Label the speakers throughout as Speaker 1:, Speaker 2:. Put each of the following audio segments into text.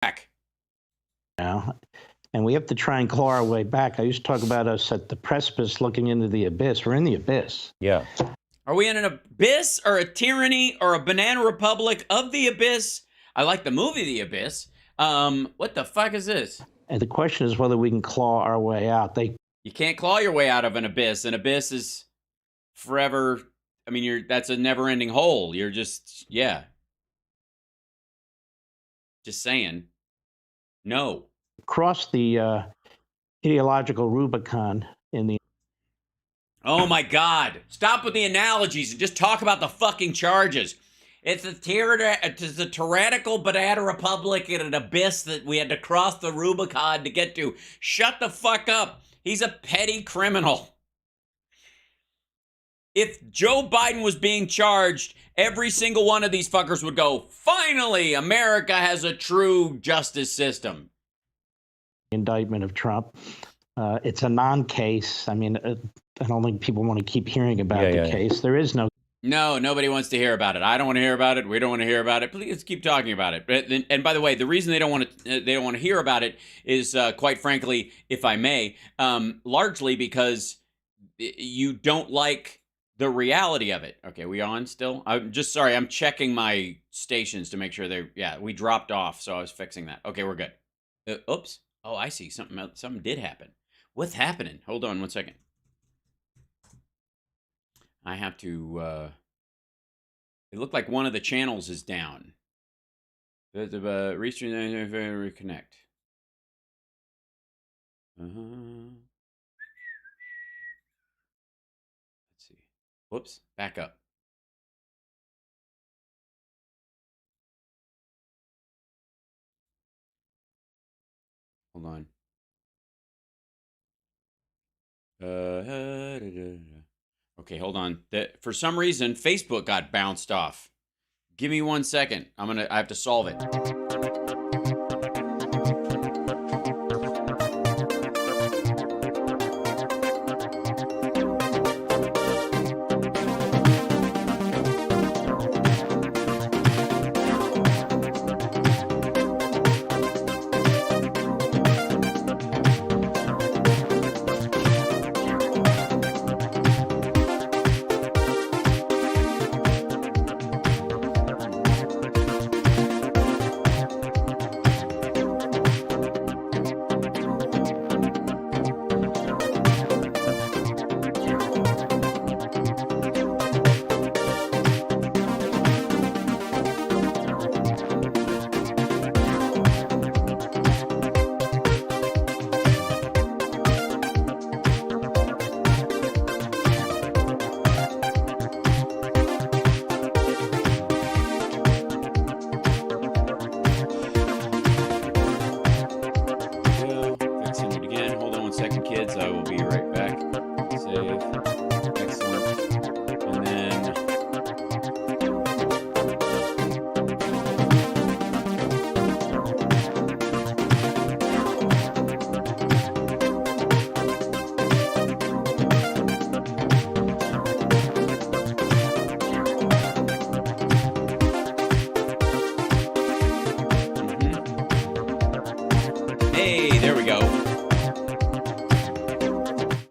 Speaker 1: back.
Speaker 2: Now, and we have to try and claw our way back. I used to talk about us at the precipice looking into the abyss. We're in the abyss.
Speaker 3: Yeah.
Speaker 1: Are we in an abyss or a tyranny or a banana republic of the abyss? I like the movie The Abyss. What the fuck is this?
Speaker 2: And the question is whether we can claw our way out.
Speaker 1: You can't claw your way out of an abyss. An abyss is forever. I mean, that's a never-ending hole. You're just, yeah. Just saying. No.
Speaker 2: Cross the ideological Rubicon in the...
Speaker 1: Oh my God. Stop with the analogies and just talk about the fucking charges. It's a tyrannical banana republic in an abyss that we had to cross the Rubicon to get to. Shut the fuck up. He's a petty criminal. If Joe Biden was being charged, every single one of these fuckers would go, finally, America has a true justice system.
Speaker 2: Indictment of Trump. It's a non-case. I mean, I don't think people want to keep hearing about the case. There is no...
Speaker 1: No, nobody wants to hear about it. I don't want to hear about it. We don't want to hear about it. Please keep talking about it. And by the way, the reason they don't want to hear about it is, quite frankly, if I may, largely because you don't like the reality of it. Okay, we on still? I'm just sorry. I'm checking my stations to make sure we dropped off, so I was fixing that. Okay, we're good. Oops. Oh, I see. Something did happen. What's happening? Hold on one second. I have to, it looked like one of the channels is down. Reconnect. Let's see. Whoops, back up. Hold on. Okay, hold on. For some reason, Facebook got bounced off. Give me 1 second. I have to solve it.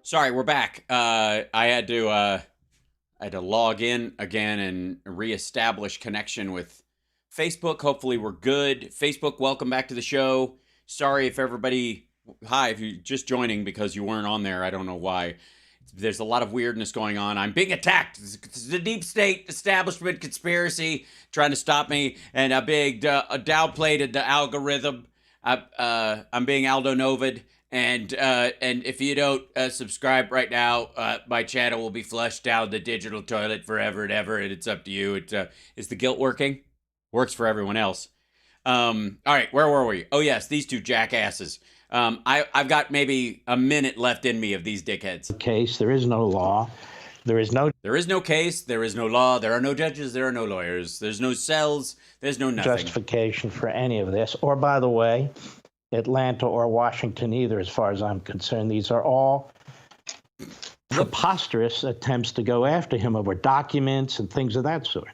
Speaker 1: Sorry, we're back. I had to log in again and reestablish connection with Facebook. Hopefully we're good. Facebook, welcome back to the show. Sorry if if you're just joining because you weren't on there. I don't know why. There's a lot of weirdness going on. I'm being attacked. It's the deep state establishment conspiracy trying to stop me, and a big downplayed the algorithm. I'm being Aldo Novid. And if you don't subscribe right now, my channel will be flushed down the digital toilet forever and ever, and it's up to you. Is the guilt working? Works for everyone else. All right, where were we? Oh, yes, these two jackasses. I've got maybe a minute left in me of these dickheads.
Speaker 2: Case, there is no law. There is no
Speaker 1: case, there is no law, there are no judges, there are no lawyers, there's no cells, there's no nothing.
Speaker 2: Justification for any of this. Or, by the way, Atlanta or Washington either, as far as I'm concerned. These are all preposterous attempts to go after him over documents and things of that sort.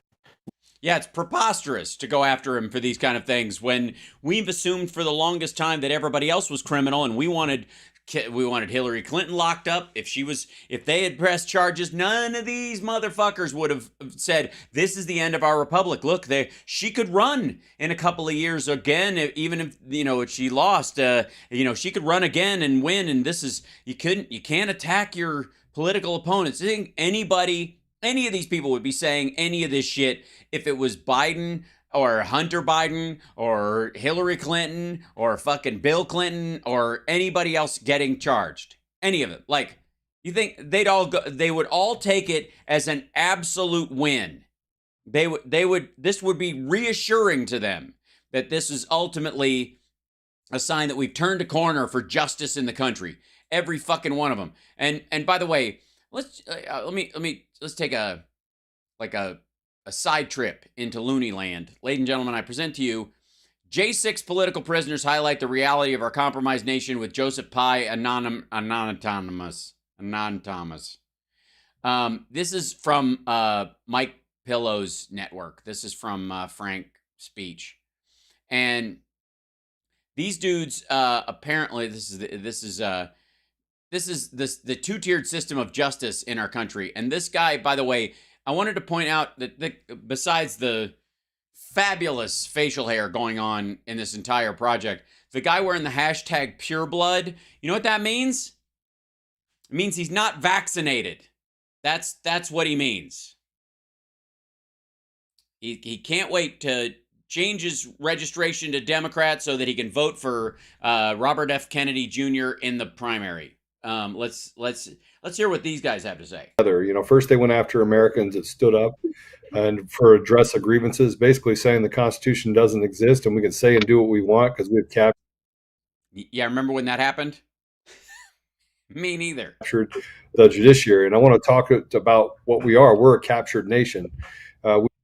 Speaker 1: Yeah, it's preposterous to go after him for these kind of things when we've assumed for the longest time that everybody else was criminal, and we wanted Hillary Clinton locked up. If they had pressed charges, none of these motherfuckers would have said this is the end of our republic. Look, she could run in a couple of years again, even if she lost. She could run again and win. And you can't attack your political opponents. I think any of these people would be saying any of this shit if it was Biden or Hunter Biden or Hillary Clinton or fucking Bill Clinton or anybody else getting charged. Any of it. Like, you think they would all take it as an absolute win. This would be reassuring to them that this is ultimately a sign that we've turned a corner for justice in the country. Every fucking one of them. And by the way, let's take a side trip into Looney Land. Ladies and gentlemen, I present to you J6 political prisoners highlight the reality of our compromised nation with Joseph Pye anonymous. This is from Mike Pillow's network. This is from Frank Speech. And these dudes apparently this is the two-tiered system of justice in our country. And this guy, by the way, I wanted to point out that besides the fabulous facial hair going on in this entire project, the guy wearing the hashtag pureblood, you know what that means? It means he's not vaccinated. That's what he means. He can't wait to change his registration to Democrat so that he can vote for Robert F. Kennedy Jr. in the primary. Let's hear what these guys have to say.
Speaker 3: First they went after Americans that stood up and for redress of grievances, basically saying the Constitution doesn't exist and we can say and do what we want because we've captured.
Speaker 1: Yeah, remember when that happened? Me neither.
Speaker 3: Captured the judiciary, and I want to talk about what we are. We're a captured nation.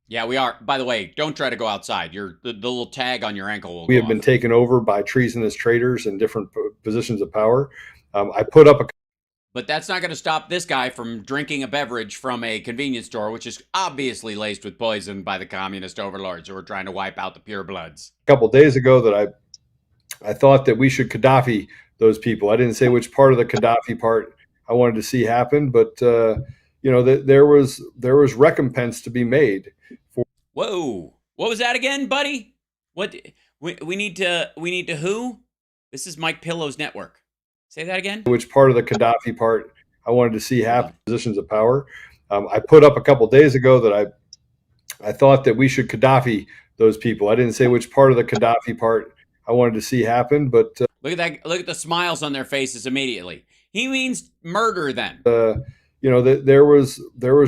Speaker 1: Yeah, we are. By the way, don't try to go outside. The little tag on your ankle
Speaker 3: we have been taken over by treasonous traitors in different positions of power. I put up
Speaker 1: But that's not going to stop this guy from drinking a beverage from a convenience store, which is obviously laced with poison by the communist overlords who are trying to wipe out the purebloods.
Speaker 3: A couple of days ago that I thought that we should Gaddafi those people. I didn't say which part of the Gaddafi part I wanted to see happen, but there was recompense to be made.
Speaker 1: Whoa! What was that again, buddy? What we need to who? This is Mike Pillow's network. Say that again.
Speaker 3: Which part of the Gaddafi part I wanted to see happen? Positions of power. I put up a couple of days ago that I thought that we should Gaddafi those people. I didn't say which part of the Gaddafi part I wanted to see happen, but
Speaker 1: look at that! Look at the smiles on their faces immediately. He means murder them.
Speaker 3: There was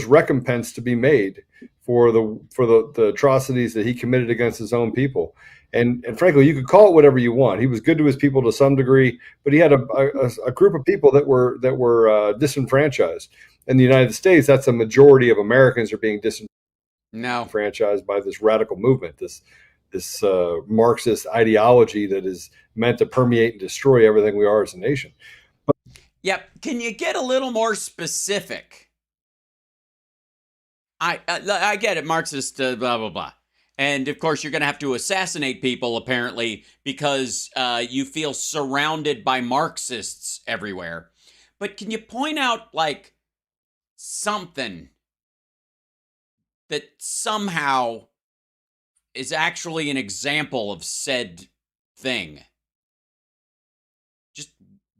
Speaker 3: recompense to be made for the atrocities that he committed against his own people. And frankly, you could call it whatever you want. He was good to his people to some degree, but he had a group of people that were disenfranchised. In the United States, that's a majority of Americans are being disenfranchised by this radical movement, this Marxist ideology that is meant to permeate and destroy everything we are as a nation.
Speaker 1: Yep. Can you get a little more specific? I get it, Marxist, blah, blah, blah. And, of course, you're going to have to assassinate people, apparently, because you feel surrounded by Marxists everywhere. But can you point out, something that somehow is actually an example of said thing? Just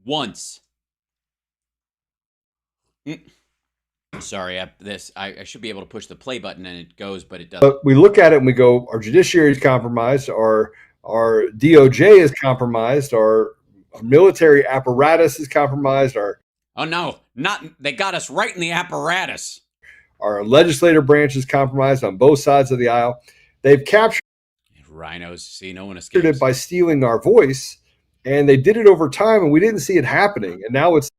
Speaker 1: once. Sorry, I should be able to push the play button and it goes, but it doesn't.
Speaker 3: But we look at it and we go, our judiciary is compromised, our DOJ is compromised, our military apparatus is compromised,
Speaker 1: oh no, they got us right in the apparatus.
Speaker 3: Our legislative branch is compromised on both sides of the aisle. They've captured
Speaker 1: rhinos. See, no one escapes
Speaker 3: it by stealing our voice, and they did it over time, and we didn't see it happening. And now it's.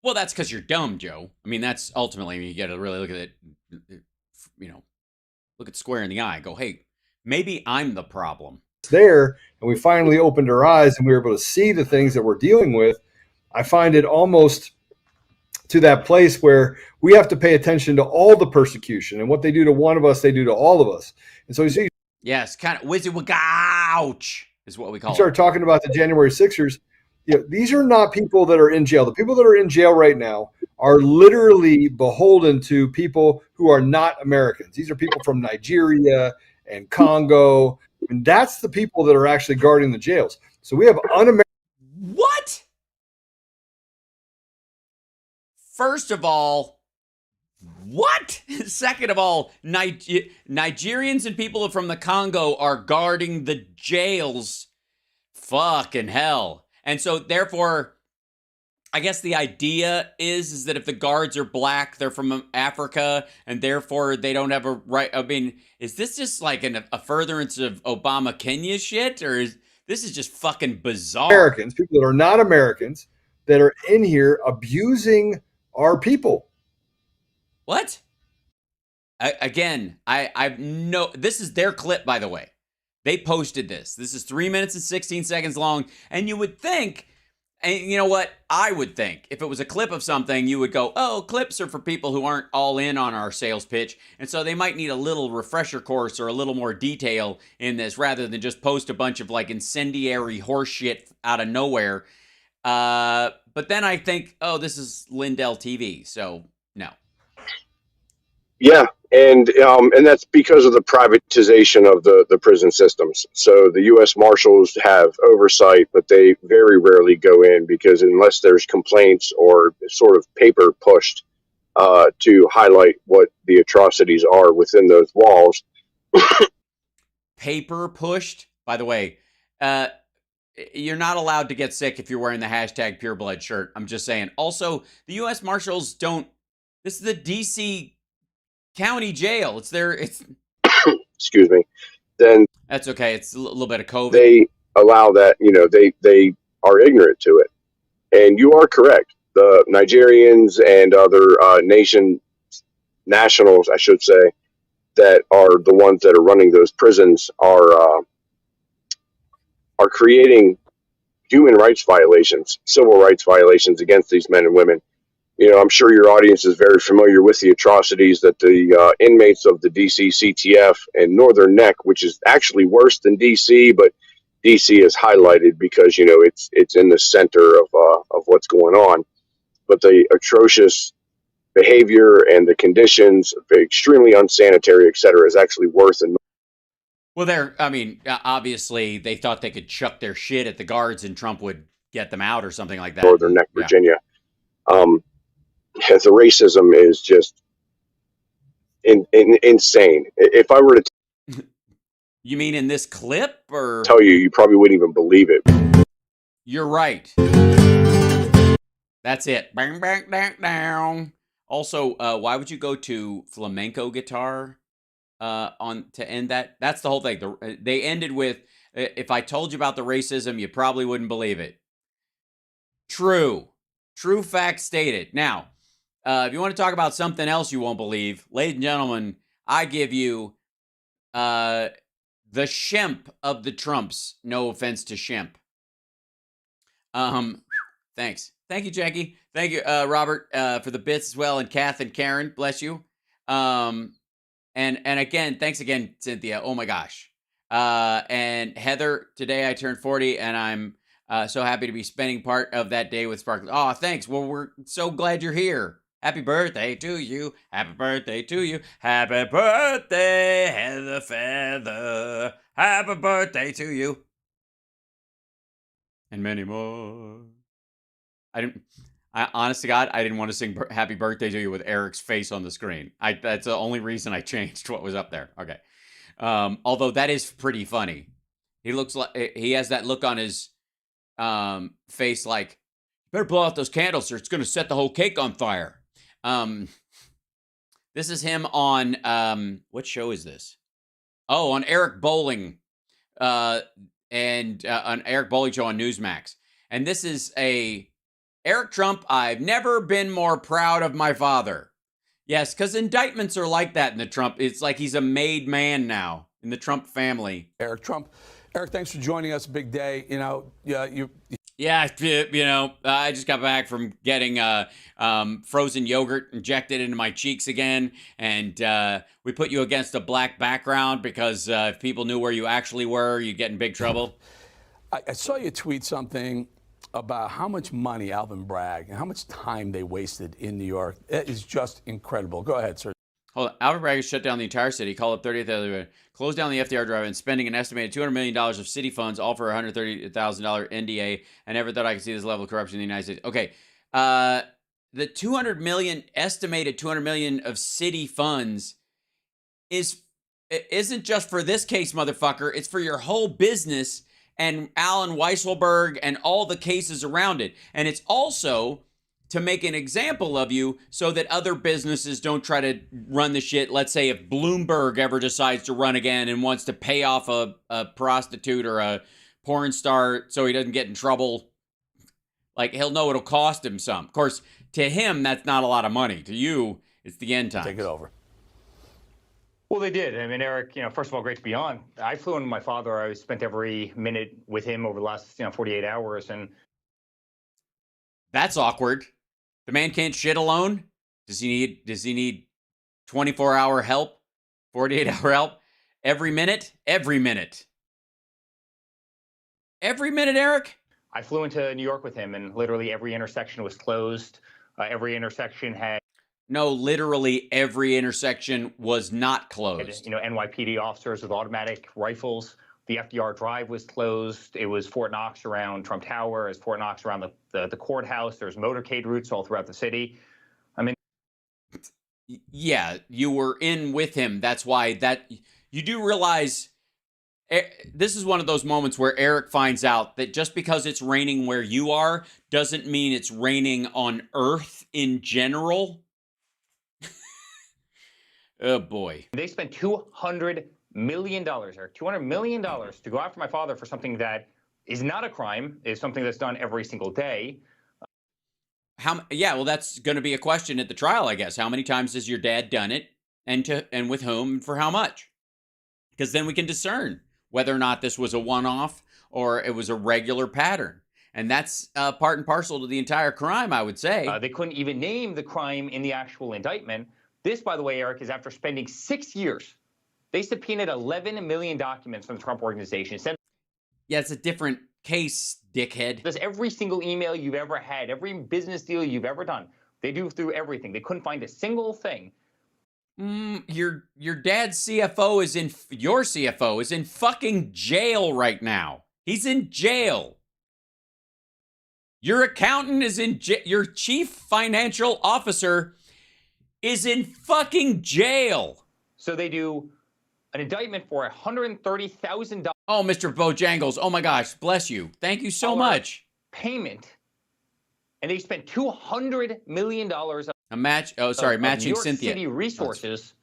Speaker 1: Well, that's because you're dumb, Joe. I mean, that's ultimately, you got to really look at it, look it square in the eye. Go, hey, maybe I'm the problem.
Speaker 3: It's there, and we finally opened our eyes, and we were able to see the things that we're dealing with. I find it almost to that place where we have to pay attention to all the persecution, and what they do to one of us, they do to all of us. And so you see,
Speaker 1: yes, kind of wizzy-wagouch is what we call
Speaker 3: you start talking about the January 6ers. These are not people that are in jail. The people that are in jail right now are literally beholden to people who are not Americans. These are people from Nigeria and Congo. And that's the people that are actually guarding the jails. So we have un-American.
Speaker 1: What? First of all, what? Second of all, Nigerians and people from the Congo are guarding the jails. Fucking hell. And so therefore, I guess the idea is that if the guards are black, they're from Africa, and therefore they don't have a right. I mean, is this just like a furtherance of Obama Kenya shit, or is this is just fucking bizarre?
Speaker 3: Americans, people that are not Americans, that are in here abusing our people.
Speaker 1: What? I've no. This is their clip, by the way. They posted this. This is 3 minutes and 16 seconds long, and you would think. And you know what? I would think if it was a clip of something, you would go, oh, clips are for people who aren't all in on our sales pitch. And so they might need a little refresher course or a little more detail in this rather than just post a bunch of like incendiary horse shit out of nowhere. But then I think, oh, this is Lindell TV. So no.
Speaker 4: Yeah. And that's because of the privatization of the prison systems. So the U.S. Marshals have oversight, but they very rarely go in because unless there's complaints or sort of paper pushed to highlight what the atrocities are within those walls.
Speaker 1: Paper pushed, by the way, you're not allowed to get sick if you're wearing the hashtag Pure Blood shirt. I'm just saying. Also, the U.S. Marshals don't. This is the D.C. County jail. It's
Speaker 4: excuse me. Then
Speaker 1: that's okay. It's a little bit of COVID.
Speaker 4: They allow that, they are ignorant to it. And you are correct. The Nigerians and other nationals, I should say, that are the ones that are running those prisons are creating human rights violations, civil rights violations against these men and women. I'm sure your audience is very familiar with the atrocities that the inmates of the DC CTF and Northern Neck, which is actually worse than DC, but DC is highlighted because, it's in the center of what's going on. But the atrocious behavior and the conditions, extremely unsanitary, et cetera, is actually worse than.
Speaker 1: Well, obviously they thought they could chuck their shit at the guards and Trump would get them out or something like that.
Speaker 4: Northern Neck, Virginia. The racism is just insane. If I were to
Speaker 1: you mean in this clip or
Speaker 4: tell you probably wouldn't even believe it.
Speaker 1: You're right. That's it. Bang, bang, bang, down. Also, why would you go to flamenco guitar to end that? That's the whole thing. They ended with, if I told you about the racism, you probably wouldn't believe it. True fact stated. Now, if you want to talk about something else you won't believe, ladies and gentlemen, I give you the Shemp of the Trumps. No offense to Shemp. Thanks. Thank you, Jackie. Thank you, Robert, for the bits as well, and Kath and Karen, bless you. And again, thanks again, Cynthia. Oh my gosh. And Heather, today I turned 40, and I'm so happy to be spending part of that day with Sparkle. Oh, thanks. Well, we're so glad you're here. Happy birthday to you. Happy birthday to you. Happy birthday, Heather Feather. Happy birthday to you. And many more. Honest to God, I didn't want to sing Happy Birthday to You with Eric's face on the screen. That's the only reason I changed what was up there. Okay. Although that is pretty funny. He looks like he has that look on his face like, better blow out those candles or it's going to set the whole cake on fire. This is him on, what show is this? Oh, on Eric Bowling, and on Eric Bowling show on Newsmax. And this is Eric Trump, I've never been more proud of my father. Yes, because indictments are like that in the Trump. It's like he's a made man now in the Trump family.
Speaker 5: Eric Trump. Eric, thanks for joining us. Big day.
Speaker 1: Yeah, I just got back from getting frozen yogurt injected into my cheeks again, and we put you against a black background because if people knew where you actually were, you'd get in big trouble.
Speaker 5: I saw you tweet something about how much money Alvin Bragg and how much time they wasted in New York. It is just incredible. Go ahead, sir.
Speaker 1: Hold on. Alvin Bragg has shut down the entire city, called up 30th Avenue, closed down the FDR Drive, and spending an estimated $200 million of city funds, all for a $130,000 NDA. I never thought I could see this level of corruption in the United States. Okay. The estimated $200 million of city funds isn't just for this case, motherfucker. It's for your whole business and Alan Weisselberg and all the cases around it. And it's also to make an example of you so that other businesses don't try to run the shit. Let's say if Bloomberg ever decides to run again and wants to pay off a prostitute or a porn star so he doesn't get in trouble, like, he'll know it'll cost him some. Of course, to him, that's not a lot of money. To you, it's the end time.
Speaker 5: Take it over.
Speaker 6: Well, they did. I mean, Eric, first of all, great to be on. I flew in with my father. I spent every minute with him over the last, 48 hours. And
Speaker 1: that's awkward. The man can't shit alone. Does he need 24-hour help? 48-hour help? Every minute? Every minute. Every minute, Eric?
Speaker 6: I flew into New York with him, and literally every intersection was closed. Every intersection had...
Speaker 1: No, literally every intersection was not closed.
Speaker 6: NYPD officers with automatic rifles. The FDR Drive was closed. It was Fort Knox around Trump Tower. It was Fort Knox around the courthouse. There's motorcade routes all throughout the city. I mean...
Speaker 1: Yeah, you were in with him. That's why you do realize... This is one of those moments where Eric finds out that just because it's raining where you are doesn't mean it's raining on Earth in general. Oh, boy.
Speaker 6: They spent $200 million, Eric, $200 million to go after my father for something that is not a crime, is something that's done every single day.
Speaker 1: Well, that's going to be a question at the trial, I guess. How many times has your dad done it, and with whom, and for how much? Because then we can discern whether or not this was a one-off or it was a regular pattern. And that's part and parcel to the entire crime, I would say.
Speaker 6: They couldn't even name the crime in the actual indictment. This, by the way, Eric, is after spending 6 years. They subpoenaed 11 million documents from the Trump Organization.
Speaker 1: Yeah, it's a different case, dickhead.
Speaker 6: There's every single email you've ever had, every business deal you've ever done. They do through everything. They couldn't find a single thing.
Speaker 1: Your dad's CFO is your CFO is in fucking jail right now. He's in jail. Your accountant is in jail. Your chief financial officer is in fucking jail.
Speaker 6: So they do an indictment for $130,000.
Speaker 1: Oh, Mr. Bojangles. Oh my gosh, bless you. Thank you so much.
Speaker 6: Payment. And they spent $200 million
Speaker 1: matching Cynthia.
Speaker 6: City resources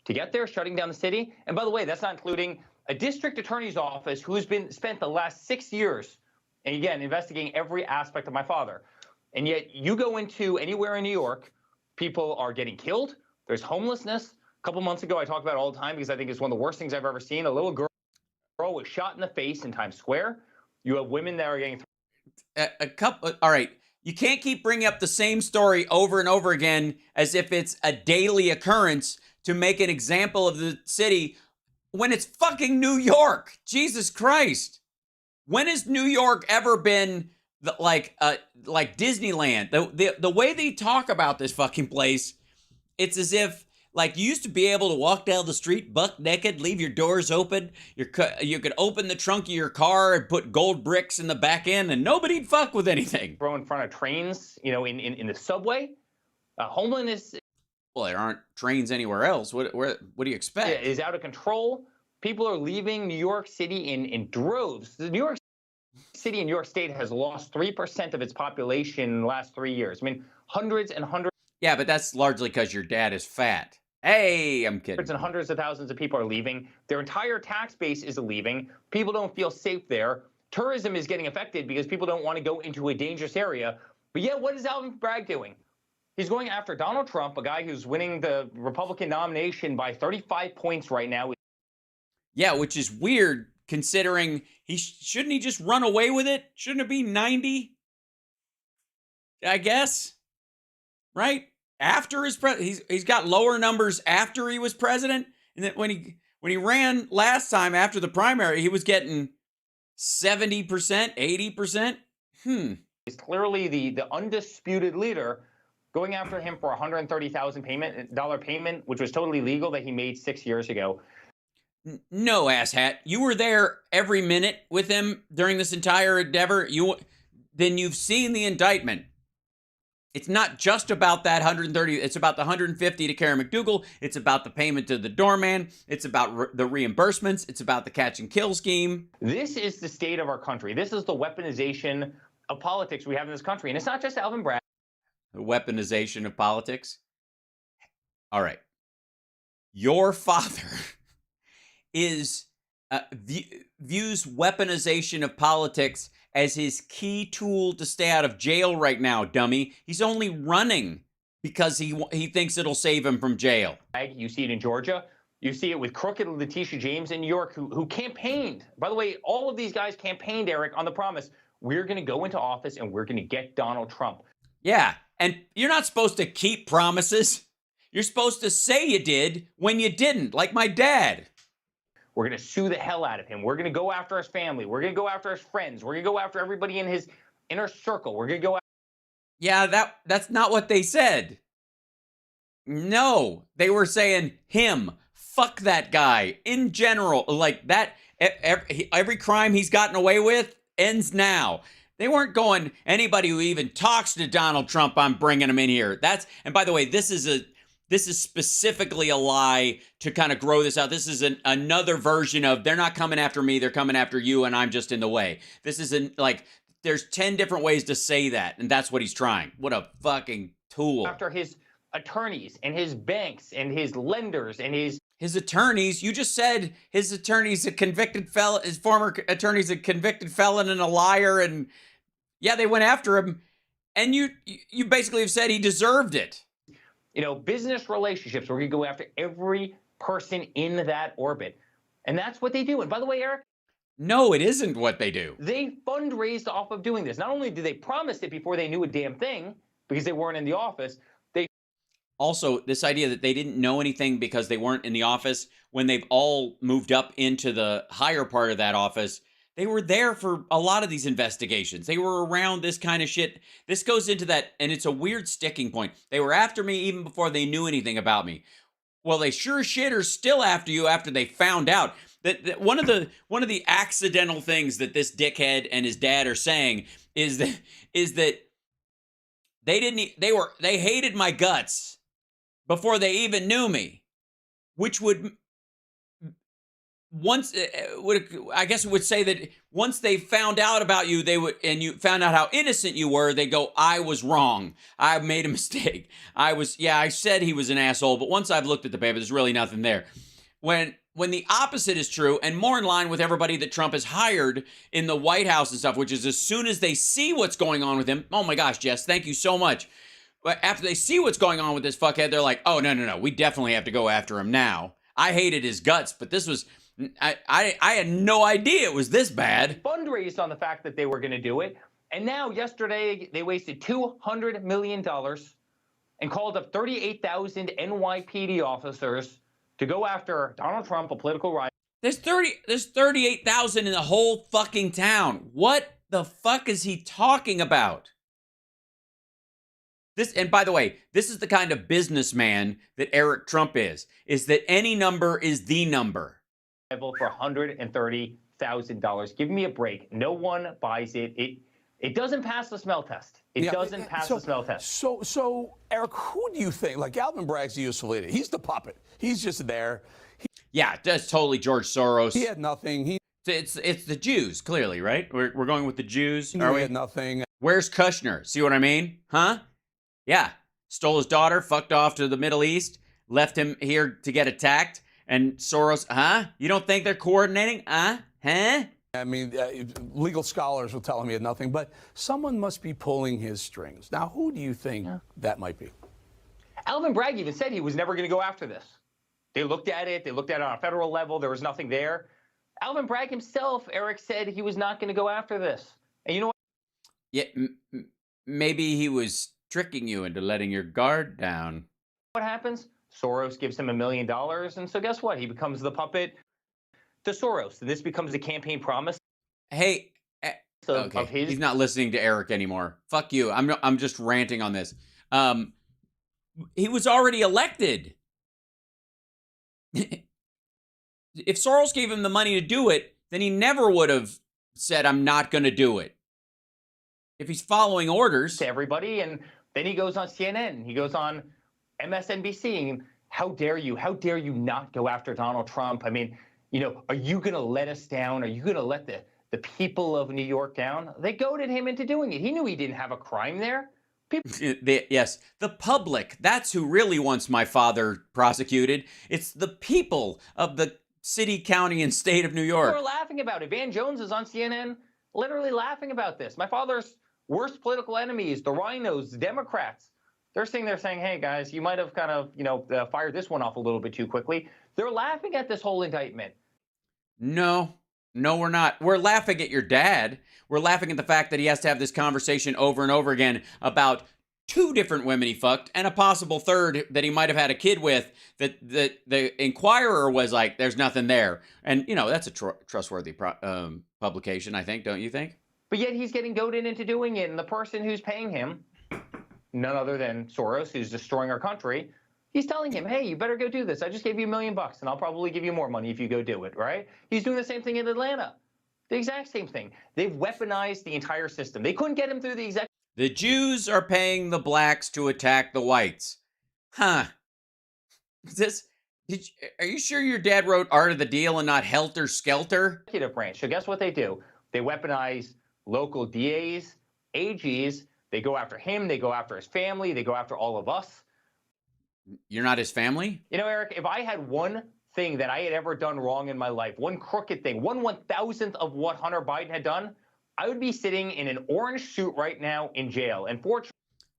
Speaker 6: to get there, shutting down the city. And by the way, that's not including a district attorney's office who's been spent the last 6 years, and again, investigating every aspect of my father. And yet you go into anywhere in New York, people are getting killed. There's homelessness. A couple months ago, I talk about it all the time because I think it's one of the worst things I've ever seen. A little girl was shot in the face in Times Square. You have women that are getting...
Speaker 1: All right. You can't keep bringing up the same story over and over again as if it's a daily occurrence to make an example of the city when it's fucking New York. Jesus Christ. When has New York ever been like Disneyland? The way they talk about this fucking place, it's as if like you used to be able to walk down the street buck naked, leave your doors open. You could open the trunk of your car and put gold bricks in the back end, and nobody'd fuck with anything.
Speaker 6: Throw in front of trains, in the subway. Homelessness.
Speaker 1: Well, there aren't trains anywhere else. What do you expect?
Speaker 6: It is out of control. People are leaving New York City in droves. The New York City and New York State has lost 3% of its population in the last 3 years. I mean, hundreds and hundreds.
Speaker 1: Yeah, but that's largely because your dad is fat. Hey, I'm kidding.
Speaker 6: Hundreds and hundreds of thousands of people are leaving. Their entire tax base is leaving. People don't feel safe there. Tourism is getting affected because people don't want to go into a dangerous area. But yet, what is Alvin Bragg doing? He's going after Donald Trump, a guy who's winning the Republican nomination by 35 points right now.
Speaker 1: Yeah, which is weird considering shouldn't he just run away with it? Shouldn't it be 90? I guess. Right? After his he's got lower numbers after he was president, and that when he ran last time after the primary, he was getting 70%, 80%.
Speaker 6: He's clearly the undisputed leader. Going after him for $130,000 payment, which was totally legal, that he made 6 years ago.
Speaker 1: No, asshat. You were there every minute with him during this entire endeavor. Then you've seen the indictment. It's not just about that 130. It's about the 150 to Karen McDougal. It's about the payment to the doorman. It's about the reimbursements. It's about the catch and kill scheme.
Speaker 6: This is the state of our country. This is the weaponization of politics we have in this country. And it's not just Alvin Bragg.
Speaker 1: The weaponization of politics. All right. Your father views weaponization of politics as his key tool to stay out of jail right now, dummy. He's only running because he thinks it'll save him from jail.
Speaker 6: You see it in Georgia. You see it with crooked Letitia James in New York, who campaigned. By the way, all of these guys campaigned, Eric, on the promise, we're going to go into office and we're going to get Donald Trump.
Speaker 1: Yeah, and you're not supposed to keep promises. You're supposed to say you did when you didn't, like my dad.
Speaker 6: We're going to sue the hell out of him. We're going to go after his family. We're going to go after his friends. We're going to go after everybody in his inner circle. We're going to go after...
Speaker 1: Yeah, that's not what they said. No, they were saying him. Fuck that guy. In general, like that, every crime he's gotten away with ends now. They weren't going, anybody who even talks to Donald Trump, I'm bringing him in here. And by the way, this is specifically a lie to kind of grow this out. This is another version of, they're not coming after me, they're coming after you, and I'm just in the way. This isn't like, there's 10 different ways to say that, and that's what he's trying. What a fucking tool.
Speaker 6: After his attorneys and his banks and his lenders and his
Speaker 1: attorneys. You just said his attorney's a convicted felon, his former attorney's a convicted felon and a liar, and yeah, they went after him, and you basically have said he deserved it.
Speaker 6: You know, business relationships, we're going to go after every person in that orbit. And that's what they do. And by the way, Eric,
Speaker 1: no, it isn't what they do.
Speaker 6: They fundraised off of doing this. Not only did they promise it before they knew a damn thing, because they weren't in the office,
Speaker 1: also, this idea that they didn't know anything because they weren't in the office, when they've all moved up into the higher part of that office, they were there for a lot of these investigations. They were around this kind of shit. This goes into that, and it's a weird sticking point. They were after me even before they knew anything about me. Well, they sure shit are still after you after they found out. That one of the accidental things that this dickhead and his dad are saying is that they hated my guts before they even knew me, which would I guess it would say that once they found out about you, and you found out how innocent you were, they go, I was wrong. I made a mistake. I said he was an asshole, but once I've looked at the paper, there's really nothing there. When the opposite is true, and more in line with everybody that Trump has hired in the White House and stuff, which is as soon as they see what's going on with him, oh my gosh, Jess, thank you so much. But after they see what's going on with this fuckhead, they're like, oh, no, we definitely have to go after him now. I hated his guts, but this was, I had no idea it was this bad.
Speaker 6: Fundraised on the fact that they were going to do it. And now, yesterday, they wasted $200 million and called up 38,000 NYPD officers to go after Donald Trump, a political rival.
Speaker 1: There's 38,000 in the whole fucking town. What the fuck is he talking about? This, and by the way, this is the kind of businessman that Eric Trump is that any number is the number.
Speaker 6: For $130,000. Give me a break. No one buys it. It doesn't pass the smell test. It doesn't pass the smell test.
Speaker 5: So, Eric, who do you think, like Alvin Bragg's the useful idiot. He's the puppet. He's just there.
Speaker 1: Yeah, that's totally George Soros.
Speaker 5: He had nothing.
Speaker 1: It's the Jews, clearly, right? We're going with the Jews, are we?
Speaker 5: He had nothing.
Speaker 1: Where's Kushner? See what I mean? Huh? Yeah. Stole his daughter, fucked off to the Middle East, left him here to get attacked, and Soros, huh? You don't think they're coordinating? Huh?
Speaker 5: I mean, legal scholars will tell him he had nothing, but someone must be pulling his strings. Now, who do you think that might be?
Speaker 6: Alvin Bragg even said he was never going to go after this. They looked at it. They looked at it on a federal level. There was nothing there. Alvin Bragg himself, Eric, said he was not going to go after this. And you know what?
Speaker 1: Yeah, maybe he was tricking you into letting your guard down.
Speaker 6: What happens? Soros gives him $1 million, and so guess what? He becomes the puppet to Soros, and this becomes a campaign promise.
Speaker 1: Hey, okay,
Speaker 6: of his.
Speaker 1: He's not listening to Eric anymore. Fuck you. I'm just ranting on this. He was already elected. If Soros gave him the money to do it, then he never would have said, I'm not going to do it. If he's following orders.
Speaker 6: To everybody, and then he goes on CNN, he goes on MSNBC, and how dare you not go after Donald Trump? I mean, you know, are you going to let us down? Are you going to let the people of New York down? They goaded him into doing it. He knew he didn't have a crime there.
Speaker 1: Yes, the public. That's who really wants my father prosecuted. It's the people of the city, county, and state of New York.
Speaker 6: People are laughing about it. Van Jones is on CNN literally laughing about this. My father's worst political enemies, the rhinos, the Democrats, they're sitting there saying, hey, guys, you might have kind of, fired this one off a little bit too quickly. They're laughing at this whole indictment.
Speaker 1: No, we're not. We're laughing at your dad. We're laughing at the fact that he has to have this conversation over and over again about 2 different women he fucked and a possible third that he might have had a kid with that the Inquirer was like, there's nothing there. And, that's a trustworthy publication, I think. Don't you think?
Speaker 6: But yet he's getting goaded into doing it. And the person who's paying him, none other than Soros, who's destroying our country, he's telling him, hey, you better go do this. I just gave you $1 million, and I'll probably give you more money if you go do it, right? He's doing the same thing in Atlanta. The exact same thing. They've weaponized the entire system. They couldn't get him through the exact.
Speaker 1: The Jews are paying the blacks to attack the whites. Huh. Are you sure your dad wrote Art of the Deal and not Helter Skelter?
Speaker 6: Executive branch. So guess what they do? They weaponize local DAs, AGs. They go after him. They go after his family. They go after all of us.
Speaker 1: You're not his family?
Speaker 6: Eric, if I had one thing that I had ever done wrong in my life, one crooked thing, 1/1000th of what Hunter Biden had done, I would be sitting in an orange suit right now in jail. And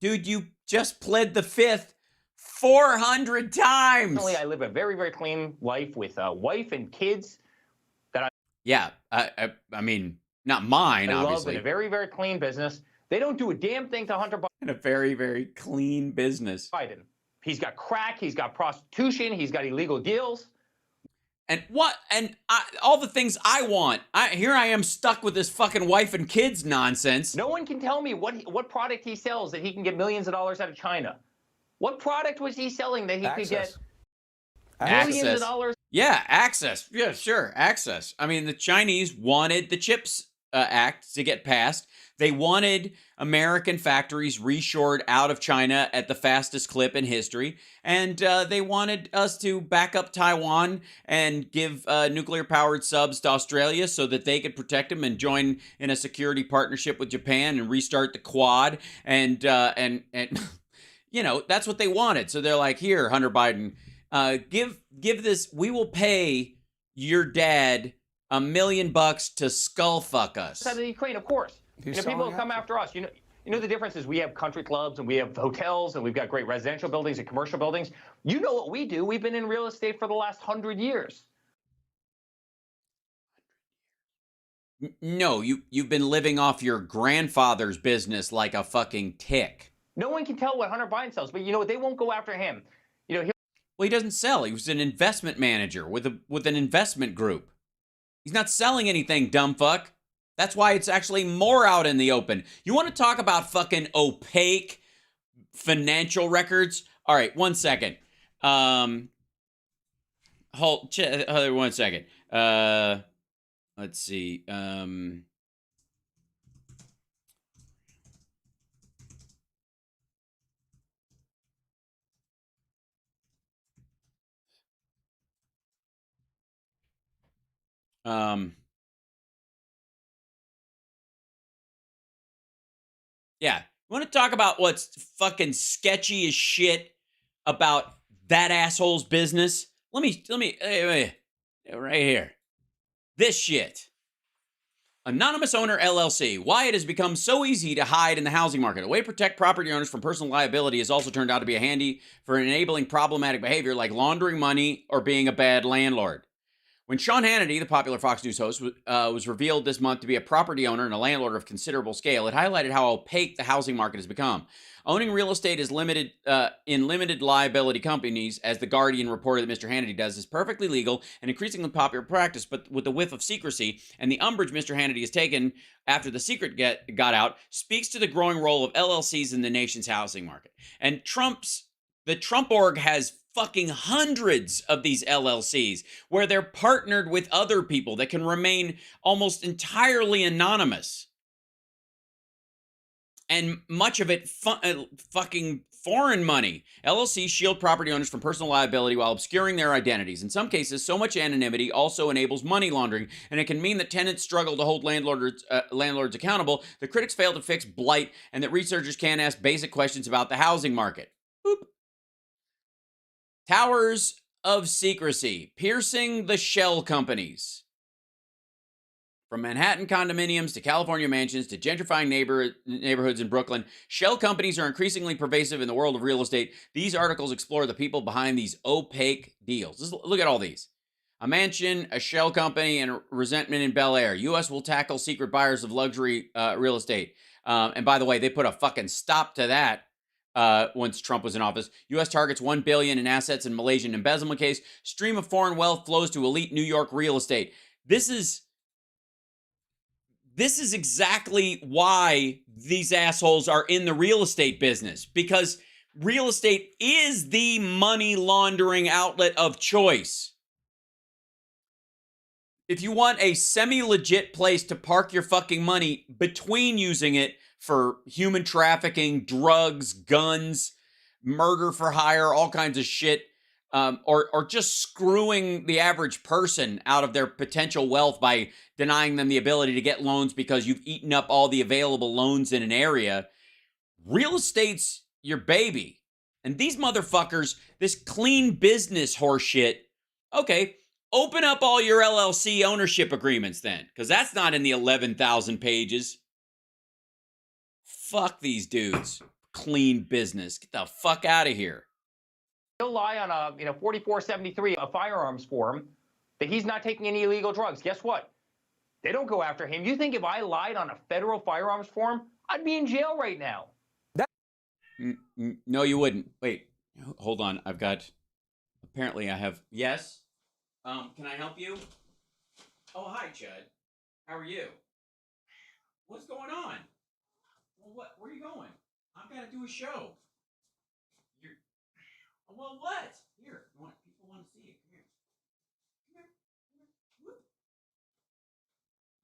Speaker 1: dude, you just pled the fifth 400 times.
Speaker 6: Personally, I live a very, very clean life with a wife and kids.
Speaker 1: Yeah, I mean, not mine, obviously.
Speaker 6: Love in a very, very clean business. They don't do a damn thing to Hunter Biden.
Speaker 1: In a very, very clean business.
Speaker 6: Biden. He's got crack. He's got prostitution. He's got illegal deals.
Speaker 1: And all the things I want. Here I am stuck with this fucking wife and kids nonsense.
Speaker 6: No one can tell me what product he sells that he can get millions of dollars out of China. What product was he selling that he could get millions of dollars?
Speaker 1: Yeah, access. Yeah, sure, access. I mean, the Chinese wanted the CHIPS Act to get passed. They wanted American factories reshored out of China at the fastest clip in history. And they wanted us to back up Taiwan and give nuclear-powered subs to Australia so that they could protect them and join in a security partnership with Japan and restart the Quad. And that's what they wanted. So they're like, here, Hunter Biden, give this, we will pay your dad $1 million to skull fuck us.
Speaker 6: Out of the Ukraine, of course. People come after us. You know the difference is we have country clubs and we have hotels and we've got great residential buildings and commercial buildings. You know what we do? We've been in real estate for the last 100 years.
Speaker 1: No, you've been living off your grandfather's business like a fucking tick.
Speaker 6: No one can tell what Hunter Biden sells, but they won't go after him.
Speaker 1: Well, he doesn't sell. He was an investment manager with an investment group. He's not selling anything, dumb fuck. That's why it's actually more out in the open. You want to talk about fucking opaque financial records? All right, 1 second. Hold 1 second. Let's see. Yeah. You want to talk about what's fucking sketchy as shit about that asshole's business? Let me, right here. This shit. Anonymous Owner LLC. Why it has become so easy to hide in the housing market. A way to protect property owners from personal liability has also turned out to be handy for enabling problematic behavior like laundering money or being a bad landlord. When Sean Hannity, the popular Fox News host, was revealed this month to be a property owner and a landlord of considerable scale, it highlighted how opaque the housing market has become. Owning real estate is limited in limited liability companies, as The Guardian reported that Mr. Hannity does, is perfectly legal and increasingly popular practice, but with the whiff of secrecy and the umbrage Mr. Hannity has taken after the secret got out, speaks to the growing role of LLCs in the nation's housing market. And the Trump org has fucking hundreds of these LLCs where they're partnered with other people that can remain almost entirely anonymous. And much of it fucking foreign money. LLCs shield property owners from personal liability while obscuring their identities. In some cases, so much anonymity also enables money laundering, and it can mean that tenants struggle to hold landlords accountable, that critics fail to fix blight, and that researchers can't ask basic questions about the housing market. Boop. Towers of secrecy, piercing the shell companies. From Manhattan condominiums to California mansions to gentrifying neighborhoods in Brooklyn, shell companies are increasingly pervasive in the world of real estate. These articles explore the people behind these opaque deals. Look at all these. A mansion, a shell company, and a resentment in Bel Air. U.S. will tackle secret buyers of luxury real estate. And by the way, they put a fucking stop to that. Once Trump was in office. U.S. targets $1 billion in assets in Malaysian embezzlement case. Stream of foreign wealth flows to elite New York real estate. This is exactly why these assholes are in the real estate business, because real estate is the money laundering outlet of choice. If you want a semi-legit place to park your fucking money between using it for human trafficking, drugs, guns, murder for hire, all kinds of shit, or just screwing the average person out of their potential wealth by denying them the ability to get loans because you've eaten up all the available loans in an area, real estate's your baby. And these motherfuckers, this clean business horseshit, okay, open up all your LLC ownership agreements then, because that's not in the 11,000 pages. Fuck these dudes. Clean business. Get the fuck out of here.
Speaker 6: He'll lie on a 4473, a firearms form, that he's not taking any illegal drugs. Guess what? They don't go after him. You think if I lied on a federal firearms form, I'd be in jail right now?
Speaker 1: No, you wouldn't. Wait, hold on. Apparently I have, yes? Can I help you? Oh, hi, Chud. How are you? What's going on? Well, where are you going? I've got to do a show. Well, what? Here, people want to see it. Come here. Whoop.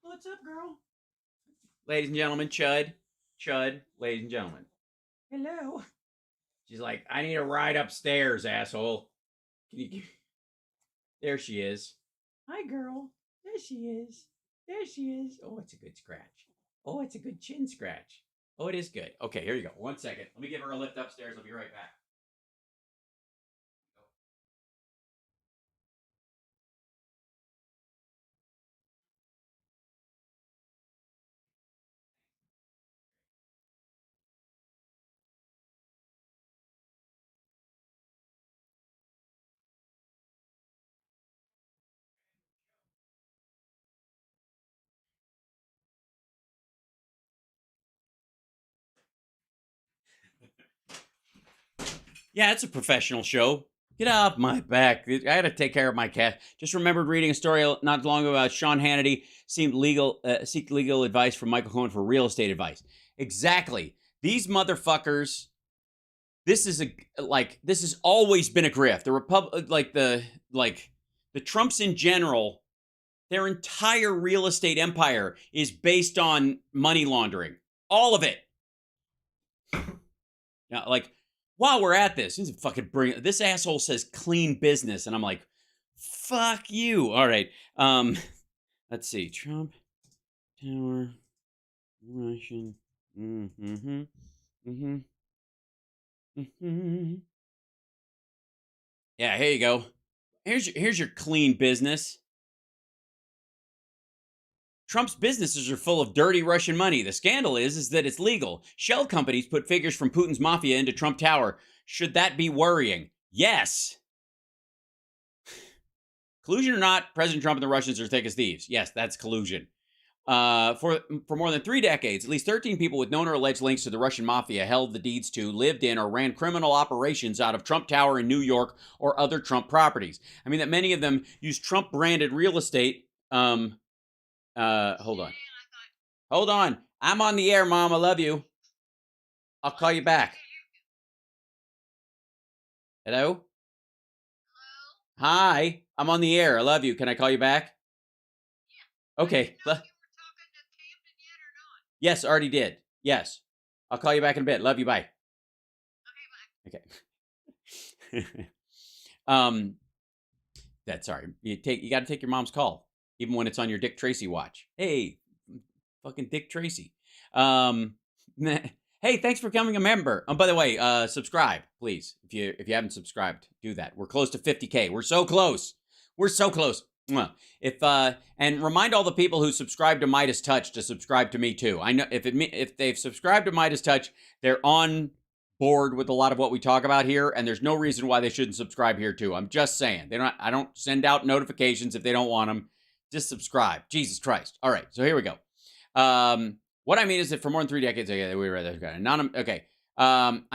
Speaker 1: What's up, girl? Ladies and gentlemen, Chud, ladies and gentlemen. Hello. She's like, I need a ride upstairs, asshole. Can you give... There she is. Hi, girl. There she is. Oh, it's a good scratch. Oh, it's a good chin scratch. Oh, it is good. Okay, here you go. 1 second. Let me give her a lift upstairs. I'll be right back. Yeah, it's a professional show. Get off my back. I had to take care of my cat. Just remembered reading a story not long ago about Sean Hannity seek legal advice from Michael Cohen for real estate advice. Exactly. These motherfuckers, this has always been a grift. The Trumps in general, their entire real estate empire is based on money laundering. All of it. Now, while we're at this asshole says clean business, and I'm like, fuck you. All right. Let's see. Trump Tower, Russian. Yeah, here you go. Here's your clean business. Trump's businesses are full of dirty Russian money. The scandal is that it's legal. Shell companies put figures from Putin's mafia into Trump Tower. Should that be worrying? Yes. Collusion or not, President Trump and the Russians are thick as thieves. Yes, that's collusion. For more than 3 decades, at least 13 people with known or alleged links to the Russian mafia held the deeds to, lived in, or ran criminal operations out of Trump Tower in New York or other Trump properties. I mean, that many of them use Trump-branded real estate. Hold on. Hold on. I'm on the air, Mom. I love you. I'll call you back. Hello? Hi. I'm on the air. I love you. Can I call you back? Okay. Yes, already did. Yes. I'll call you back in a bit. Love you. Bye. Okay, bye. Okay. That's sorry. You got to take your mom's call, even when it's on your Dick Tracy watch. Hey, fucking Dick Tracy. Hey, thanks for becoming a member. By the way, subscribe, please. If you haven't subscribed, do that. We're close to 50K. We're so close. We're so close. And remind all the people who subscribe to Midas Touch to subscribe to me too. I know if they've subscribed to Midas Touch, they're on board with a lot of what we talk about here, and there's no reason why they shouldn't subscribe here too. I'm just saying. I don't send out notifications if they don't want them. Just subscribe. Jesus Christ. All right, so here we go. What I mean is that for more than 3 decades, I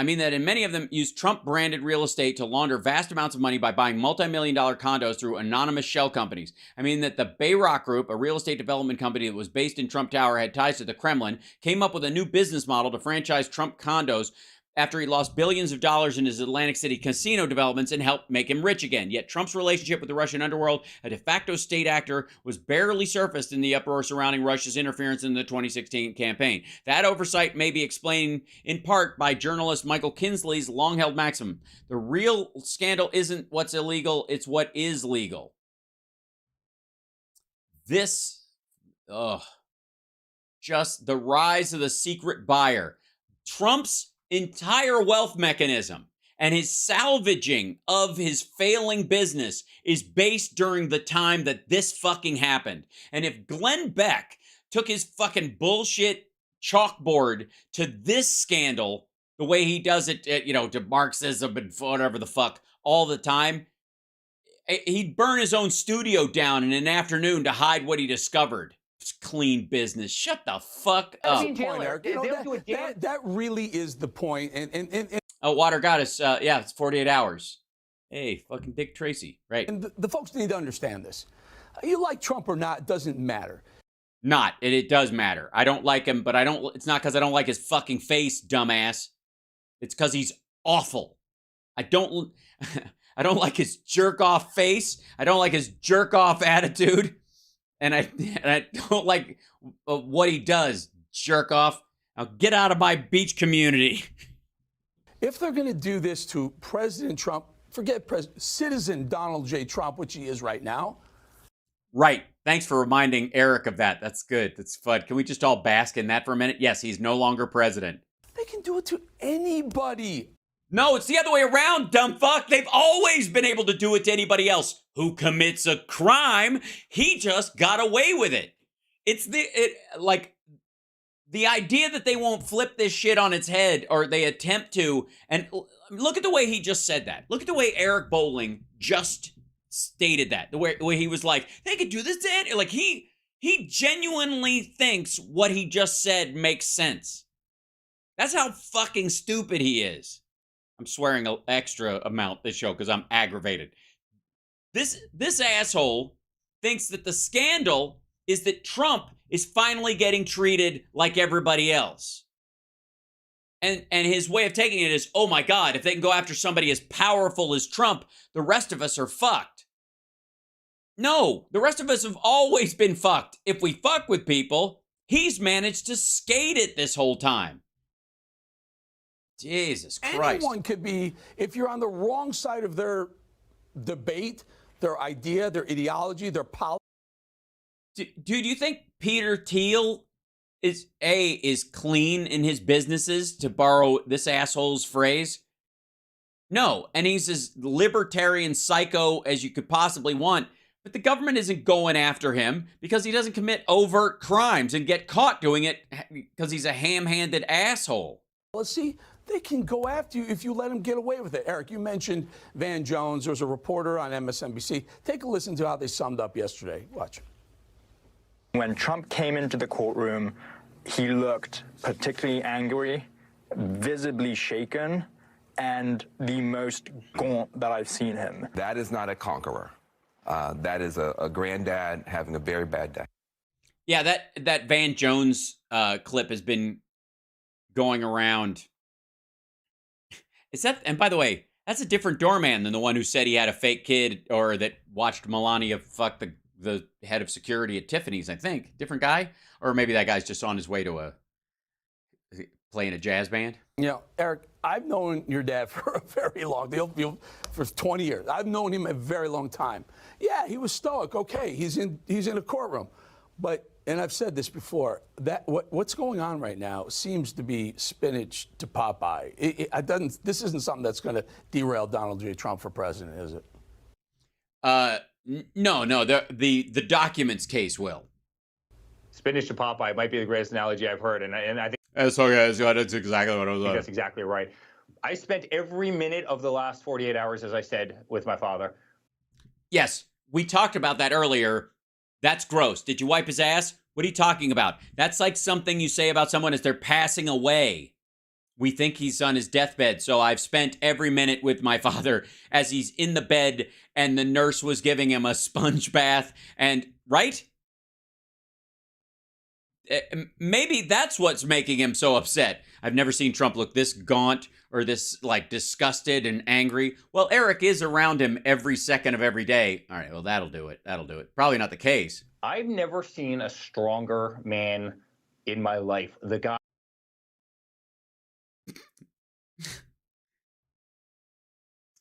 Speaker 1: mean that in many of them use Trump-branded real estate to launder vast amounts of money by buying multi-million-dollar condos through anonymous shell companies. I mean that the Bayrock Group, a real estate development company that was based in Trump Tower, had ties to the Kremlin, came up with a new business model to franchise Trump condos after he lost billions of dollars in his Atlantic City casino developments and helped make him rich again. Yet Trump's relationship with the Russian underworld, a de facto state actor, was barely surfaced in the uproar surrounding Russia's interference in the 2016 campaign. That oversight may be explained in part by journalist Michael Kinsley's long-held maxim: the real scandal isn't what's illegal, it's what is legal. This, just the rise of the secret buyer. Trump's entire wealth mechanism and his salvaging of his failing business is based during the time that this fucking happened. And if Glenn Beck took his fucking bullshit chalkboard to this scandal the way he does it, to Marxism and whatever the fuck all the time, he'd burn his own studio down in an afternoon to hide what he discovered. It's clean business. Shut the fuck up.
Speaker 5: That really is the point. And
Speaker 1: oh, Water Goddess. It's 48 hours. Hey, fucking Dick Tracy. Right.
Speaker 5: And the folks need to understand this. You like Trump or not, it doesn't matter.
Speaker 1: It does matter. I don't like him, but it's not because I don't like his fucking face, dumbass. It's because he's awful. I don't like his jerk-off face. I don't like his jerk-off attitude. And I don't like what he does, jerk off. Now get out of my beach community.
Speaker 5: If they're going to do this to President Trump, forget citizen Donald J. Trump, which he is right now.
Speaker 1: Right. Thanks for reminding Eric of that. That's good. That's fun. Can we just all bask in that for a minute? Yes, he's no longer president.
Speaker 5: They can do it to anybody.
Speaker 1: No, it's the other way around, dumb fuck. They've always been able to do it to anybody else who commits a crime. He just got away with it. It's the idea that they won't flip this shit on its head, or they attempt to. And look at the way he just said that. Look at the way Eric Bolling just stated that. The way he was like, they could do this to it. Like he genuinely thinks what he just said makes sense. That's how fucking stupid he is. I'm swearing an extra amount this show because I'm aggravated. This asshole thinks that the scandal is that Trump is finally getting treated like everybody else. And his way of taking it is, oh my God, if they can go after somebody as powerful as Trump, the rest of us are fucked. No, the rest of us have always been fucked. If we fuck with people, he's managed to skate it this whole time. Jesus Christ.
Speaker 5: Anyone could be, if you're on the wrong side of their debate, their idea, their ideology, their politics.
Speaker 1: Dude, do you think Peter Thiel is clean in his businesses, to borrow this asshole's phrase? No, and he's as libertarian psycho as you could possibly want. But the government isn't going after him because he doesn't commit overt crimes and get caught doing it because he's a ham-handed asshole.
Speaker 5: Policy they can go after you if you let them get away with it. Eric, you mentioned Van Jones. There was a reporter on MSNBC. Take a listen to how they summed up yesterday. Watch.
Speaker 7: When Trump came into the courtroom, he looked particularly angry, visibly shaken, and the most gaunt that I've seen him.
Speaker 8: That is not a conqueror. That is a granddad having a very bad day.
Speaker 1: Yeah, that Van Jones clip has been going around. Is that? And by the way, that's a different doorman than the one who said he had a fake kid or that watched Melania fuck the head of security at Tiffany's. I think different guy, or maybe that guy's just on his way to playing a jazz band.
Speaker 5: You know, Eric, I've known your dad for a very long, for 20 years. I've known him a very long time. Yeah, he was stoic. Okay, he's in a courtroom, but. And I've said this before, that what's going on right now seems to be spinach to Popeye. This isn't something that's going to derail Donald J. Trump for president, is it?
Speaker 1: No. The documents case will.
Speaker 6: Spinach to Popeye might be the greatest analogy I've heard, and I think
Speaker 1: that's exactly what I was.
Speaker 6: That's exactly right. I spent every minute of the last 48 hours, as I said, with my father.
Speaker 1: Yes, we talked about that earlier. That's gross. Did you wipe his ass? What are you talking about? That's like something you say about someone as they're passing away. We think he's on his deathbed, so I've spent every minute with my father as he's in the bed and the nurse was giving him a sponge bath. And, right? Maybe that's what's making him so upset. I've never seen Trump look this gaunt or this, like, disgusted and angry. Well, Eric is around him every second of every day. All right, well, that'll do it. Probably not the case.
Speaker 6: I've never seen a stronger man in my life. The guy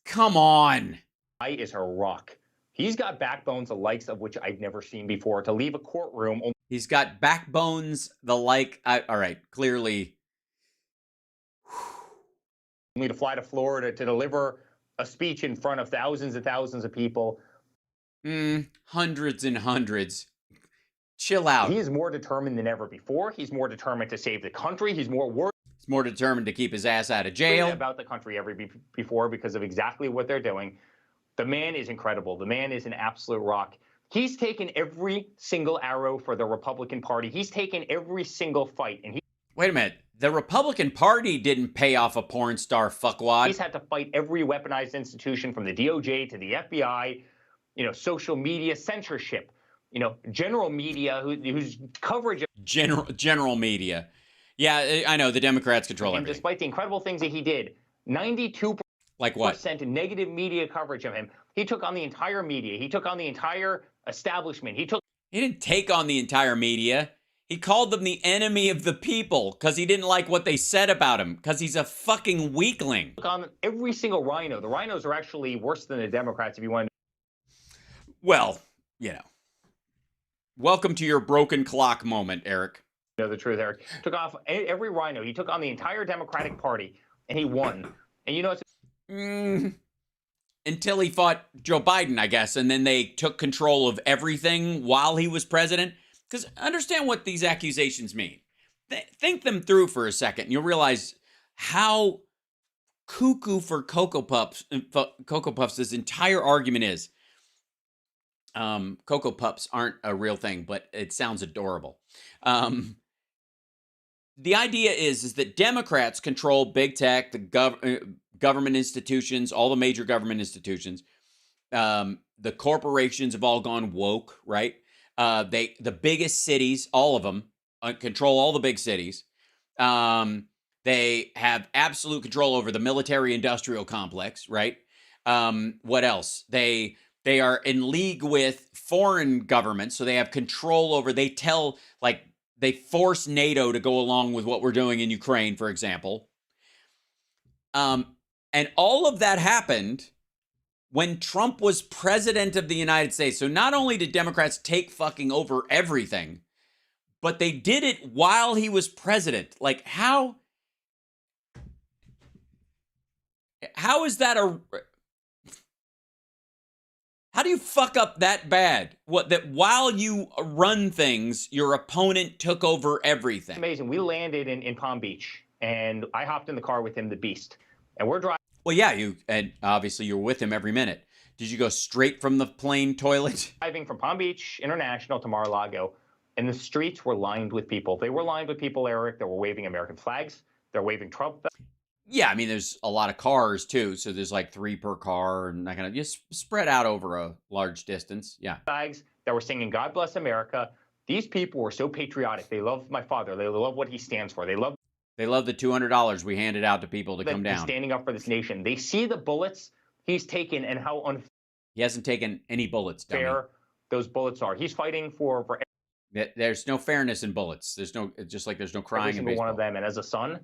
Speaker 1: Come on.
Speaker 6: Is a rock. He's got backbones the likes of which I've never seen before. To leave a courtroom.
Speaker 1: He's got backbones the like. All right, clearly.
Speaker 6: Only to fly to Florida to deliver a speech in front of thousands and thousands of people.
Speaker 1: Hundreds and hundreds. Chill out.
Speaker 6: He is more determined than ever before. He's more determined to save the country. He's more worried.
Speaker 1: He's more determined to keep his ass out of jail.
Speaker 6: About the country ever before because of exactly what they're doing. The man is incredible. The man is an absolute rock. He's taken every single arrow for the Republican Party. He's taken every single fight. And
Speaker 1: wait a minute. The Republican Party didn't pay off a porn star fuckwad.
Speaker 6: He's had to fight every weaponized institution from the DOJ to the FBI, social media censorship, general media whose coverage of
Speaker 1: general media. Yeah, I know the Democrats control everything.
Speaker 6: Despite the incredible things that he did, 92%
Speaker 1: like what?
Speaker 6: Negative media coverage of him. He took on the entire media. He took on the entire establishment. He
Speaker 1: didn't take on the entire media. He called them the enemy of the people because he didn't like what they said about him because he's a fucking weakling.
Speaker 6: Took on every single rhino. The rhinos are actually worse than the Democrats if you want to.
Speaker 1: Well, welcome to your broken clock moment, Eric.
Speaker 6: Know the truth, Eric. Took off every rhino. He took on the entire Democratic Party, and he won. And it's
Speaker 1: until he fought Joe Biden, I guess, and then they took control of everything while he was president. Because understand what these accusations mean. Think them through for a second, and you'll realize how cuckoo for Cocoa Puffs this entire argument is. Cocoa Puffs aren't a real thing, but it sounds adorable. The idea is that Democrats control big tech, the government institutions, all the major government institutions. The corporations have all gone woke, right? The biggest cities, all of them, control all the big cities. They have absolute control over the military-industrial complex, right? What else? They are in league with foreign governments, so they have control over. They force NATO to go along with what we're doing in Ukraine, for example. And all of that happened when Trump was president of the United States. So not only did Democrats take fucking over everything, but they did it while he was president. Like, how is that How do you fuck up that bad? What, that while you run things, your opponent took over everything?
Speaker 6: Amazing. We landed in Palm Beach, and I hopped in the car with him, the Beast, and we're driving.
Speaker 1: Well, yeah, and obviously you're with him every minute. Did you go straight from the plane toilet?
Speaker 6: Driving from Palm Beach International to Mar-a-Lago, and the streets were lined with people. They were lined with people, Eric, that were waving American flags. They're waving Trump.
Speaker 1: Yeah, I mean, there's a lot of cars, too, so there's like 3 per car, and that kind of just spread out over a large distance, yeah.
Speaker 6: Flags that were singing God Bless America. These people were so patriotic. They love my father. They love what he stands for. They love
Speaker 1: the $200 we handed out to people to come down.
Speaker 6: Standing up for this nation. They see the bullets he's taken and how unfair.
Speaker 1: He hasn't taken any bullets, dummy.
Speaker 6: Those bullets are. He's fighting for
Speaker 1: There's no fairness in bullets. There's no, just like there's no crying in baseball.
Speaker 6: Every single one of them. And as a son,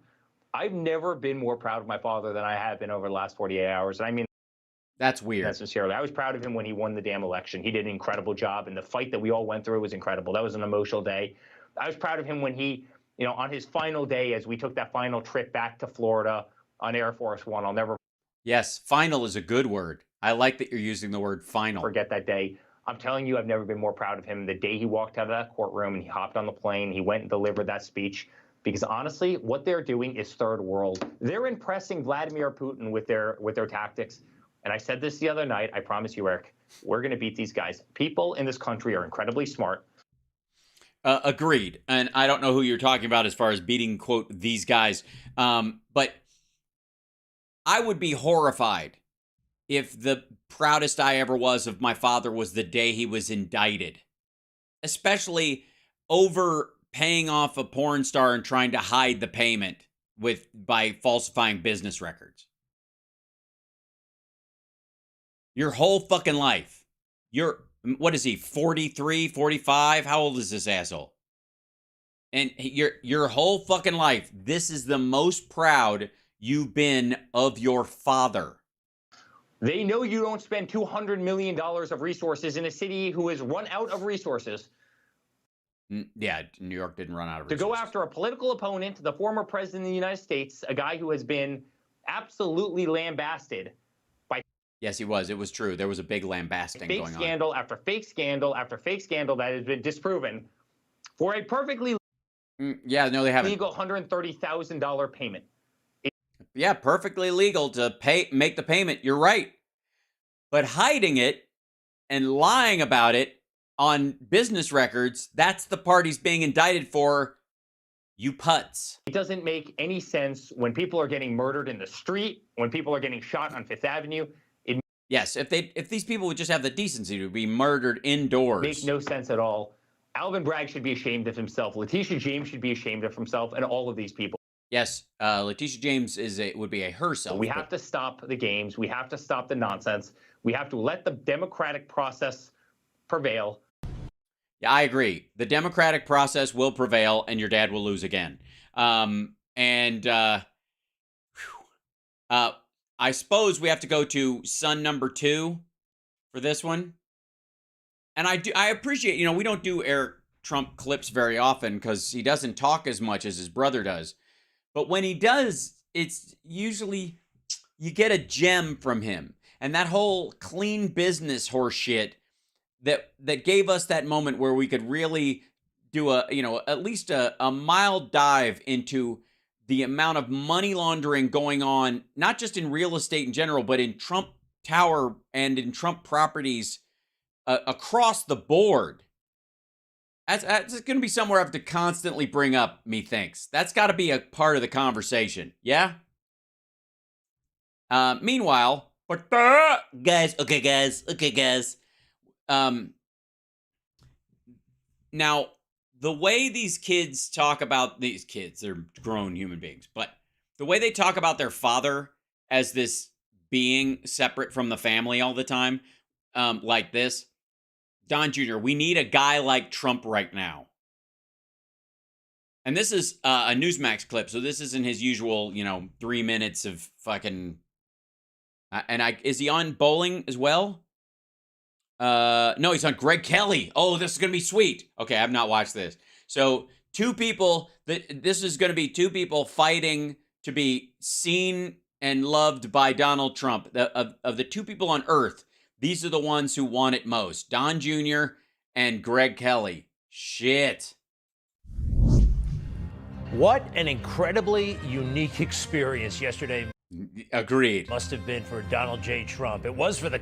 Speaker 6: I've never been more proud of my father than I have been over the last 48 hours. And I mean,
Speaker 1: that's weird.
Speaker 6: Sincerely, I was proud of him when he won the damn election. He did an incredible job, and the fight that we all went through was incredible. That was an emotional day. I was proud of him when he, on his final day, as we took that final trip back to Florida on Air Force One. I'll never.
Speaker 1: Yes, final is a good word. I like that you're using the word final.
Speaker 6: Forget that day. I'm telling you, I've never been more proud of him. The day he walked out of that courtroom and he hopped on the plane, he went and delivered that speech. Because honestly, what they're doing is third world. They're impressing Vladimir Putin with their tactics. And I said this the other night. I promise you, Eric, we're going to beat these guys. People in this country are incredibly smart.
Speaker 1: Agreed. And I don't know who you're talking about as far as beating, quote, these guys. But I would be horrified if the proudest I ever was of my father was the day he was indicted. Especially over paying off a porn star and trying to hide the payment by falsifying business records. Your whole fucking life. What is he, 43, 45? How old is this asshole? And your whole fucking life, this is the most proud you've been of your father.
Speaker 6: They know you don't spend $200 million of resources in a city who has run out of resources.
Speaker 1: Yeah, New York didn't run out of resources.
Speaker 6: To go after a political opponent, the former president of the United States, a guy who has been absolutely lambasted by.
Speaker 1: Yes, he was. It was true. There was a big lambasting going on.
Speaker 6: Fake scandal after fake scandal after fake scandal that has been disproven for a perfectly
Speaker 1: yeah, no, they haven't.
Speaker 6: Legal $130,000 payment.
Speaker 1: Yeah, perfectly legal to make the payment. You're right. But hiding it and lying about it on business records, that's the part he's being indicted for, you putz.
Speaker 6: It doesn't make any sense when people are getting murdered in the street, when people are getting shot on Fifth Avenue.
Speaker 1: Yes, if these people would just have the decency to be murdered indoors.
Speaker 6: Makes no sense at all. Alvin Bragg should be ashamed of himself. Letitia James should be ashamed of himself, and all of these people.
Speaker 1: Yes, Letitia James would be a herself.
Speaker 6: We have to stop the games. We have to stop the nonsense. We have to let the democratic process prevail.
Speaker 1: Yeah, I agree. The democratic process will prevail, and your dad will lose again. I suppose we have to go to son number 2 for this one. And I appreciate, we don't do Eric Trump clips very often because he doesn't talk as much as his brother does. But when he does, it's usually you get a gem from him. And that whole clean business horse shit that gave us that moment where we could really do at least a mild dive into the amount of money laundering going on, not just in real estate in general, but in Trump Tower and in Trump properties across the board. That's going to be somewhere I have to constantly bring up, methinks. That's got to be a part of the conversation. Yeah? Meanwhile, guys. Now, the way these kids talk about these kids, they're grown human beings, but the way they talk about their father as this being separate from the family all the time, like this, Don Jr., we need a guy like Trump right now. And this is a Newsmax clip, so this isn't his usual, 3 minutes of fucking... is he on Bowling as well? No, he's on Greg Kelly. Oh, this is going to be sweet. Okay, I have not watched this. So, this is going to be 2 people fighting to be seen and loved by Donald Trump. Of the 2 people on Earth These are the ones who want it most. Don Jr. and Greg Kelly. Shit.
Speaker 9: What an incredibly unique experience yesterday.
Speaker 1: Agreed.
Speaker 9: Must have been for Donald J. Trump. It was for the...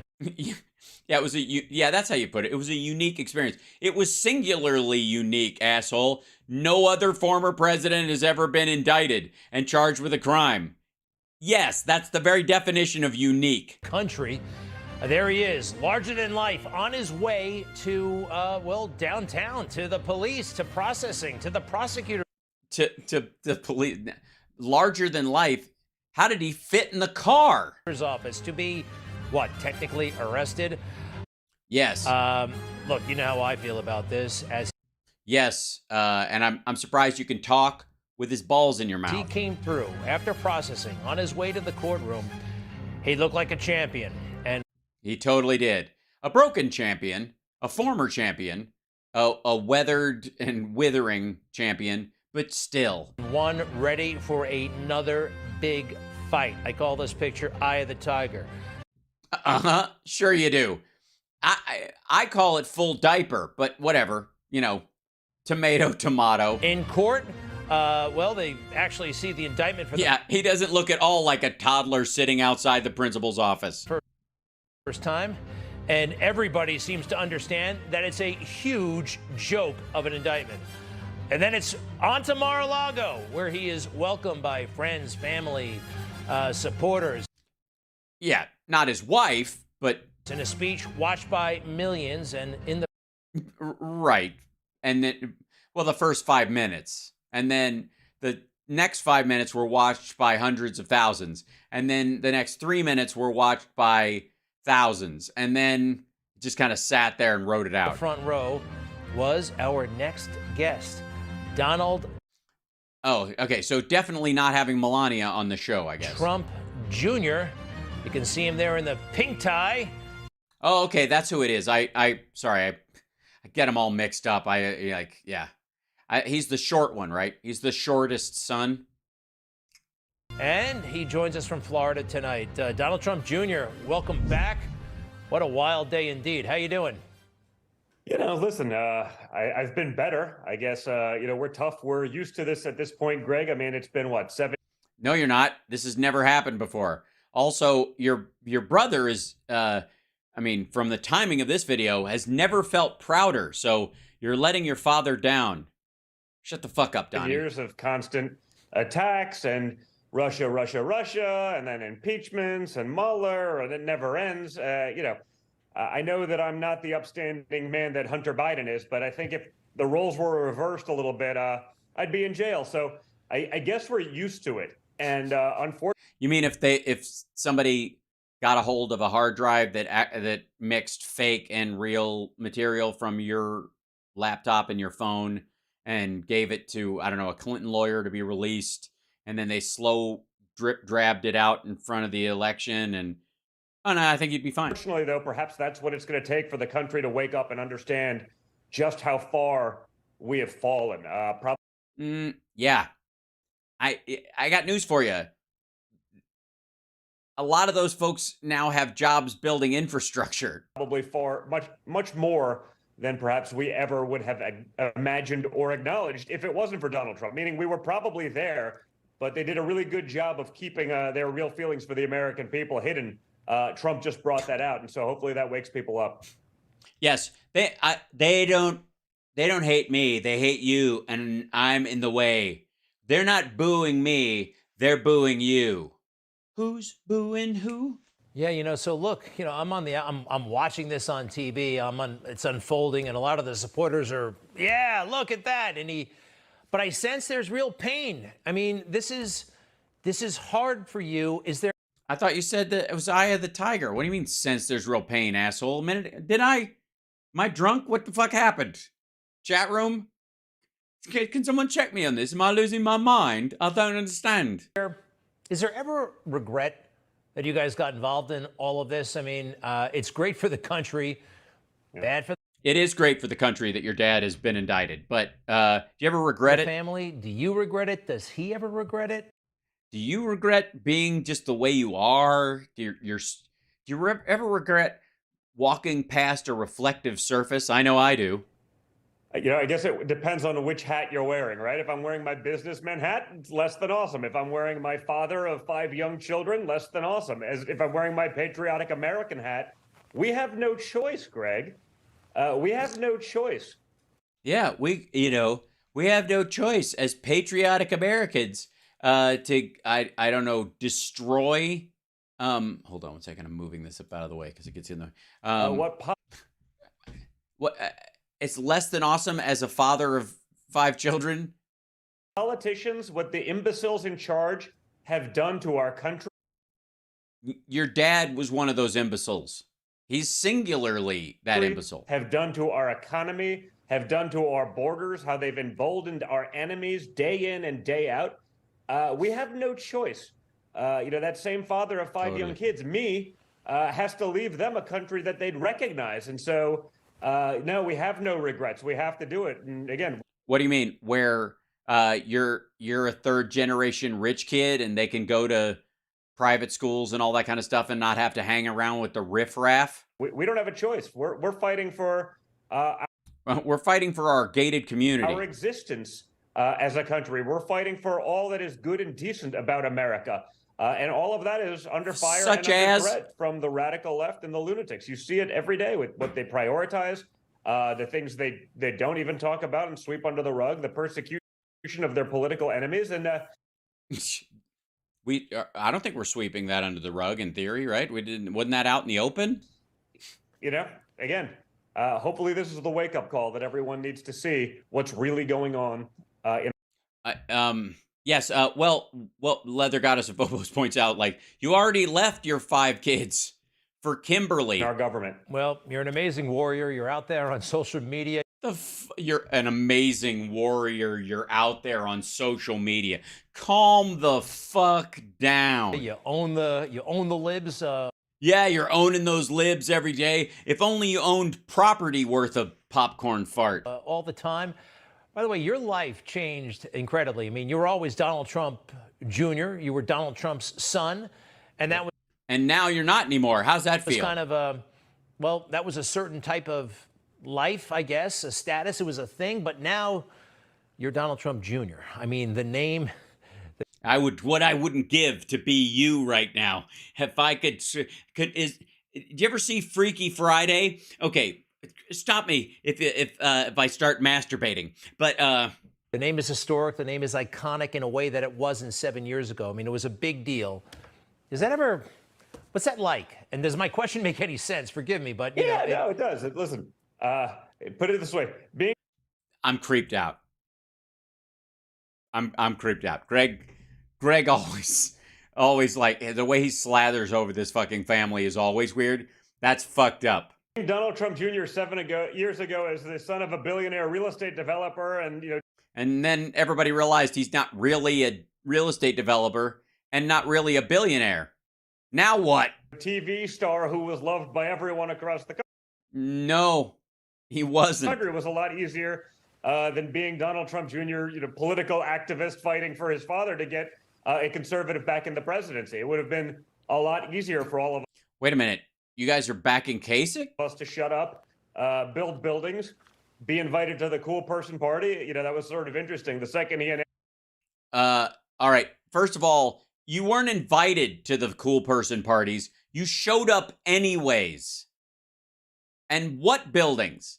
Speaker 1: Yeah, it was that's how you put it. It was a unique experience. It was singularly unique, asshole. No other former president has ever been indicted and charged with a crime. Yes, that's the very definition of unique.
Speaker 9: Country. There he is, larger than life, on his way to, downtown, to the police, to processing, to the prosecutor.
Speaker 1: To the police. Larger than life. How did he fit in the car?
Speaker 9: Office to be, technically arrested?
Speaker 1: Yes.
Speaker 9: Look, you know how I feel about this.
Speaker 1: Yes, and I'm surprised you can talk with his balls in your mouth.
Speaker 9: He came through after processing on his way to the courtroom. He looked like a champion, and
Speaker 1: he totally did. A broken champion, a former champion, a weathered and withering champion, but still.
Speaker 9: One ready for another big fight. I call this picture Eye of the Tiger.
Speaker 1: Sure you do. I call it full diaper, but whatever. Tomato.
Speaker 9: In court, they actually see the indictment for the...
Speaker 1: Yeah, he doesn't look at all like a toddler sitting outside the principal's office.
Speaker 9: First time, and everybody seems to understand that it's a huge joke of an indictment. And then it's on to Mar-a-Lago, where he is welcomed by friends, family, supporters.
Speaker 1: Yeah, not his wife, but...
Speaker 9: In a speech watched by millions, and in the...
Speaker 1: Right. And then, the first 5 minutes. And then the next 5 minutes were watched by hundreds of thousands. And then the next 3 minutes were watched by thousands. And then just kind of sat there and wrote it out.
Speaker 9: The front row was our next guest, Donald.
Speaker 1: Oh, okay. So definitely not having Melania on the show, I guess.
Speaker 9: Trump Jr. You can see him there in the pink tie.
Speaker 1: Oh, okay. That's who it is. I get them all mixed up. He's the short one, right? He's the shortest son.
Speaker 9: And he joins us from Florida tonight. Donald Trump Jr., welcome back. What a wild day indeed. How you doing?
Speaker 10: Listen, I've been better. I guess, we're tough. We're used to this at this point, Greg. I mean, it's been, 7?
Speaker 1: No, you're not. This has never happened before. Also, your brother is, from the timing of this video, has never felt prouder. So you're letting your father down. Shut the fuck up, Donnie.
Speaker 10: Years of constant attacks and Russia, and then impeachments and Mueller, and it never ends. I know that I'm not the upstanding man that Hunter Biden is, but I think if the roles were reversed a little bit, I'd be in jail. So I guess we're used to it. And unfortunately,
Speaker 1: you mean if somebody got a hold of a hard drive that mixed fake and real material from your laptop and your phone and gave it to, I don't know, a Clinton lawyer to be released, and then they slow drabbed it out in front of the election, and oh no, I think you'd be fine.
Speaker 10: Unfortunately, though, perhaps that's what it's going to take for the country to wake up and understand just how far we have fallen.
Speaker 1: Yeah. I got news for you. A lot of those folks now have jobs building infrastructure.
Speaker 10: Probably far, much more than perhaps we ever would have imagined or acknowledged if it wasn't for Donald Trump. Meaning we were probably there, but they did a really good job of keeping their real feelings for the American people hidden. Trump just brought that out, and so hopefully that wakes people up.
Speaker 1: Yes, they don't hate me. They hate you, and I'm in the way. They're not booing me. They're booing you. Who's booing who?
Speaker 9: Yeah, so look, I'm watching this on TV. It's unfolding, and a lot of the supporters are, yeah, look at that. But I sense there's real pain. I mean, this is hard for you. Is there?
Speaker 1: I thought you said that it was Eye of the Tiger. What do you mean, sense there's real pain, asshole? A minute, did I? Am I drunk? What the fuck happened? Chat room? Can someone check me on this? Am I losing my mind? I don't understand.
Speaker 9: Is there ever regret that you guys got involved in all of this? I mean, it's great for the country, bad for
Speaker 1: It is great for the country that your dad has been indicted, but do you ever regret it?
Speaker 9: Family, do you regret it? Does he ever regret it?
Speaker 1: Do you regret being just the way you are? Do you ever regret walking past a reflective surface? I know I do.
Speaker 10: I guess it depends on which hat you're wearing, right? If I'm wearing my businessman hat, it's less than awesome. If I'm wearing my father of 5 young children, less than awesome. As if I'm wearing my patriotic American hat, we have no choice, Greg. We have no choice.
Speaker 1: Yeah, we have no choice as patriotic Americans to I don't know, destroy. Hold on one second. I'm moving this up out of the way because it gets in there. What? It's less than awesome as a father of 5 children.
Speaker 10: Politicians, what the imbeciles in charge have done to our country.
Speaker 1: Your dad was one of those imbeciles. He's singularly that imbecile.
Speaker 10: Have done to our economy, have done to our borders, how they've emboldened our enemies day in and day out. We have no choice. That same father of 5 young kids, me, has to leave them a country that they'd recognize. And so, no, we have no regrets. We have to do it. And again,
Speaker 1: what do you mean? Where you're a third generation rich kid and they can go to private schools and all that kind of stuff and not have to hang around with the riffraff?
Speaker 10: We don't have a choice. We're fighting for
Speaker 1: we're fighting for our gated community,
Speaker 10: our existence as a country. We're fighting for all that is good and decent about America. And all of that is under fire
Speaker 1: Such
Speaker 10: and under
Speaker 1: as
Speaker 10: threat from the radical left and the lunatics. You see it every day with what they prioritize, the things they don't even talk about and sweep under the rug, the persecution of their political enemies. And
Speaker 1: I don't think we're sweeping that under the rug in theory, right? Wasn't that out in the open?
Speaker 10: Again, hopefully this is the wake-up call that everyone needs to see what's really going on.
Speaker 1: Yes. Well, Leather Goddess of Bobos points out, like, you already left your 5 kids for Kimberly.
Speaker 10: Our government.
Speaker 9: Well, you're an amazing warrior. You're out there on social media.
Speaker 1: You're an amazing warrior. You're out there on social media. Calm the fuck down.
Speaker 9: You own the libs.
Speaker 1: Yeah, you're owning those libs every day. If only you owned property worth a popcorn fart.
Speaker 9: All the time. By the way, your life changed incredibly. I mean, you were always Donald Trump Jr. You were Donald Trump's son, and that was.
Speaker 1: And now you're not anymore. How's that feel?
Speaker 9: It was kind of that was a certain type of life, I guess, a status. It was a thing, but now you're Donald Trump Jr. I mean, the name.
Speaker 1: What I wouldn't give to be you right now. If I could do you ever see Freaky Friday? Okay. Stop me if I start masturbating. But
Speaker 9: the name is historic. The name is iconic in a way that it wasn't 7 years ago. I mean, it was a big deal. What's that like? And does my question make any sense? Forgive me, but
Speaker 10: no, it does. Listen, put it this way:
Speaker 1: I'm creeped out. I'm creeped out. Greg always like the way he slathers over this fucking family is always weird. That's fucked up.
Speaker 10: Donald Trump Jr. 7 years ago as the son of a billionaire real estate developer,
Speaker 1: and then everybody realized he's not really a real estate developer and not really a billionaire. Now what?
Speaker 10: A TV star who was loved by everyone across the country.
Speaker 1: No, he wasn't.
Speaker 10: It was a lot easier than being Donald Trump Jr., political activist fighting for his father to get a conservative back in the presidency. It would have been a lot easier for all of us.
Speaker 1: Wait a minute. You guys are backing Kasich?
Speaker 10: Us to shut up, build buildings, be invited to the cool person party. That was sort of interesting. The second he announced.
Speaker 1: All right. First of all, you weren't invited to the cool person parties. You showed up anyways. And what buildings?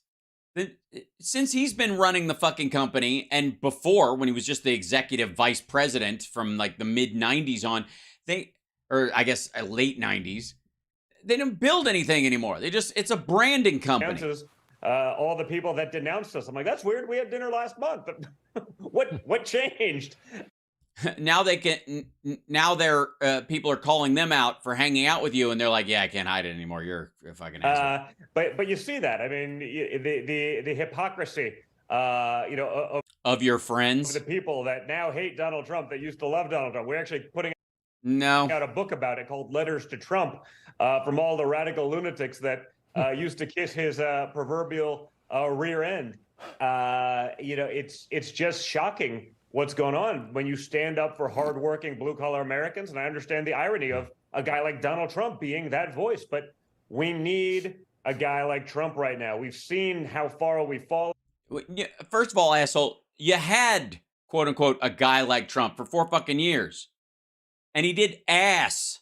Speaker 1: Since he's been running the fucking company, and before, when he was just the executive vice president from like the mid 90s on, or I guess late 90s, they don't build anything anymore. It's a branding company.
Speaker 10: All the people that denounced us. I'm like, that's weird. We had dinner last month. What changed?
Speaker 1: Now people are calling them out for hanging out with you, and they're like, yeah, I can't hide it anymore. You're a fucking asshole.
Speaker 10: But you see that. I mean, the hypocrisy,
Speaker 1: of your friends,
Speaker 10: of the people that now hate Donald Trump that used to love Donald Trump. We're actually putting out a book about it called Letters to Trump, from all the radical lunatics that used to kiss his proverbial rear end. It's just shocking what's going on when you stand up for hardworking blue-collar Americans. And I understand the irony of a guy like Donald Trump being that voice, but we need a guy like Trump right now. We've seen how far we've fallen.
Speaker 1: First of all, asshole, you had, quote unquote, a guy like Trump for 4 fucking years. And he did ass.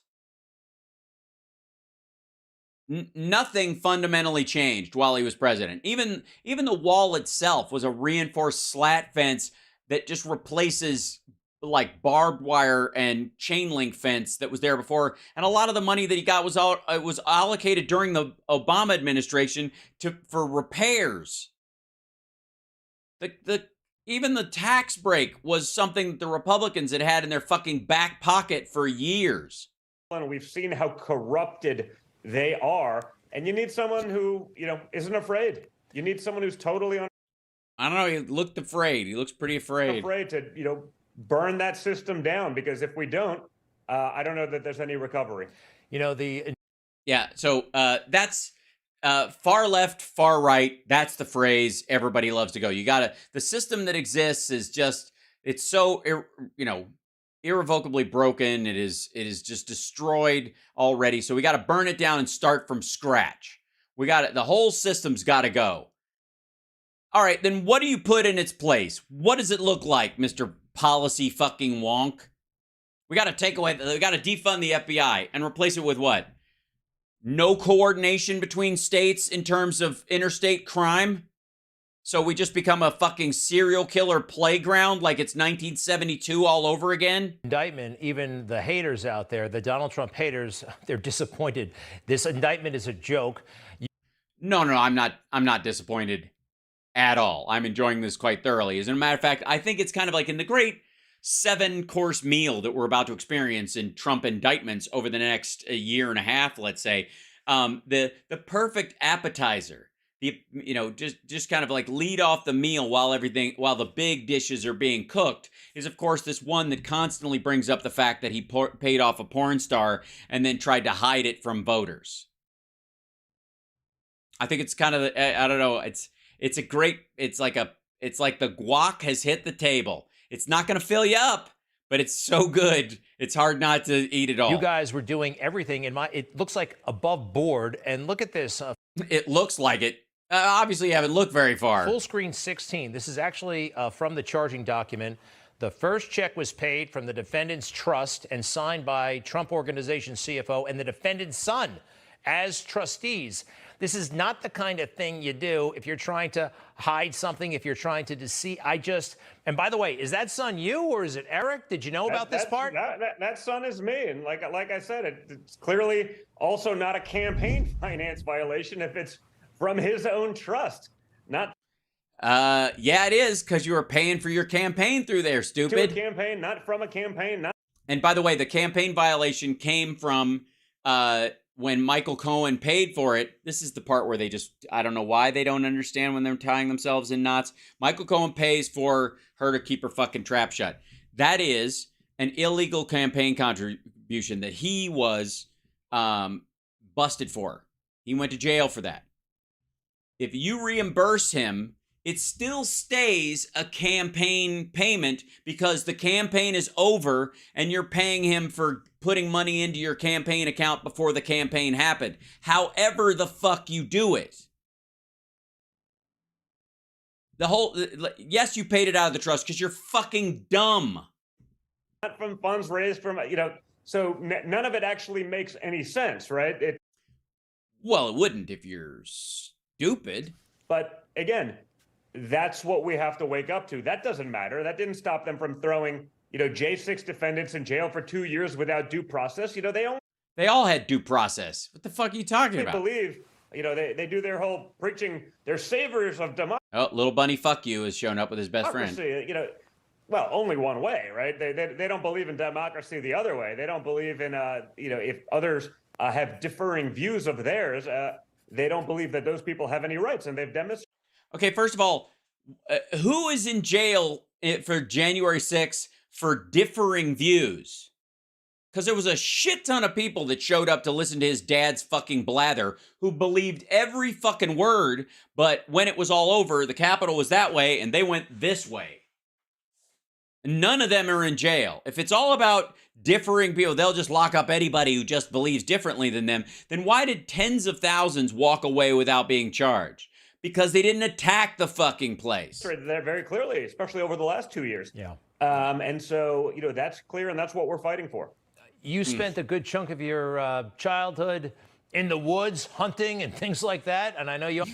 Speaker 1: Nothing fundamentally changed while he was president. Even the wall itself was a reinforced slat fence that just replaces like barbed wire and chain link fence that was there before. And a lot of the money that he got was allocated during the Obama administration for repairs. Even the tax break was something that the Republicans had in their fucking back pocket for years.
Speaker 10: And we've seen how corrupted they are, and you need someone who, isn't afraid. You need someone who's totally
Speaker 1: I don't know, he looked afraid. He looks pretty afraid.
Speaker 10: Afraid to, burn that system down, because if we don't, I don't know that there's any recovery.
Speaker 1: Yeah, so that's far left, far right. That's the phrase everybody loves to go. The system that exists is just, it's so, irrevocably broken. It is just destroyed already. So we got to burn it down and start from scratch. The whole system's got to go. All right, then what do you put in its place? What does it look like, Mr. Policy fucking wonk? We got to defund the FBI and replace it with what? No coordination between states in terms of interstate crime? So we just become a fucking serial killer playground like it's 1972 all over again?
Speaker 9: Indictment, even the haters out there, the Donald Trump haters, they're disappointed. This indictment is a joke.
Speaker 1: No, I'm not disappointed at all. I'm enjoying this quite thoroughly. As a matter of fact, I think it's kind of like in the great 7-course meal that we're about to experience in Trump indictments over the next year and a half, let's say. The perfect appetizer. Just kind of like lead off the meal while the big dishes are being cooked is, of course, this one that constantly brings up the fact that he paid off a porn star and then tried to hide it from voters. I think it's kind of, I don't know, it's like the guac has hit the table. It's not going to fill you up, but it's so good, it's hard not to eat it all.
Speaker 9: You guys were doing everything it looks like above board, and look at this.
Speaker 1: It looks like it. Obviously, you haven't looked very far.
Speaker 9: Full screen 16. This is actually from the charging document. The first check was paid from the defendant's trust and signed by Trump Organization CFO and the defendant's son as trustees. This is not the kind of thing you do if you're trying to hide something, if you're trying to deceive. And by the way, is that son you or is it Eric? Did you know about this part?
Speaker 10: That son is me. And like I said, it's clearly also not a campaign finance violation if it's from his own trust.
Speaker 1: Yeah, it is, because you were paying for your campaign through there, stupid.
Speaker 10: To a campaign, not from a campaign.
Speaker 1: And by the way, the campaign violation came from when Michael Cohen paid for it. This is the part where I don't know why they don't understand when they're tying themselves in knots. Michael Cohen pays for her to keep her fucking trap shut. That is an illegal campaign contribution that he was busted for. He went to jail for that. If you reimburse him, it still stays a campaign payment because the campaign is over and you're paying him for putting money into your campaign account before the campaign happened. However the fuck you do it. Yes, you paid it out of the trust because you're fucking dumb.
Speaker 10: Not from funds raised from, so none of it actually makes any sense, right?
Speaker 1: Well, it wouldn't if you're stupid.
Speaker 10: But again, that's what we have to wake up to. That doesn't matter. That didn't stop them from throwing, J6 defendants in jail for 2 years without due process.
Speaker 1: They all had due process. What the fuck are you talking about?
Speaker 10: They believe, they do their whole preaching. They're saviors of democracy.
Speaker 1: Oh, little bunny fuck you has shown up with his best friend.
Speaker 10: Well, only one way, right? They don't believe in democracy the other way. They don't believe in, if others have differing views of theirs, they don't believe that those people have any rights, and they've demonstrated.
Speaker 1: Okay, first of all, who is in jail for January 6th for differing views? Because there was a shit ton of people that showed up to listen to his dad's fucking blather who believed every fucking word, but when it was all over, the Capitol was that way and they went this way. None of them are in jail. If it's all about differing people, they'll just lock up anybody who just believes differently than them, then why did tens of thousands walk away without being charged? Because they didn't attack the fucking place.
Speaker 10: There very clearly, especially over the last 2 years.
Speaker 9: Yeah.
Speaker 10: And so, that's clear, and that's what we're fighting for.
Speaker 9: You spent a good chunk of your childhood in the woods hunting and things like that, and I know you.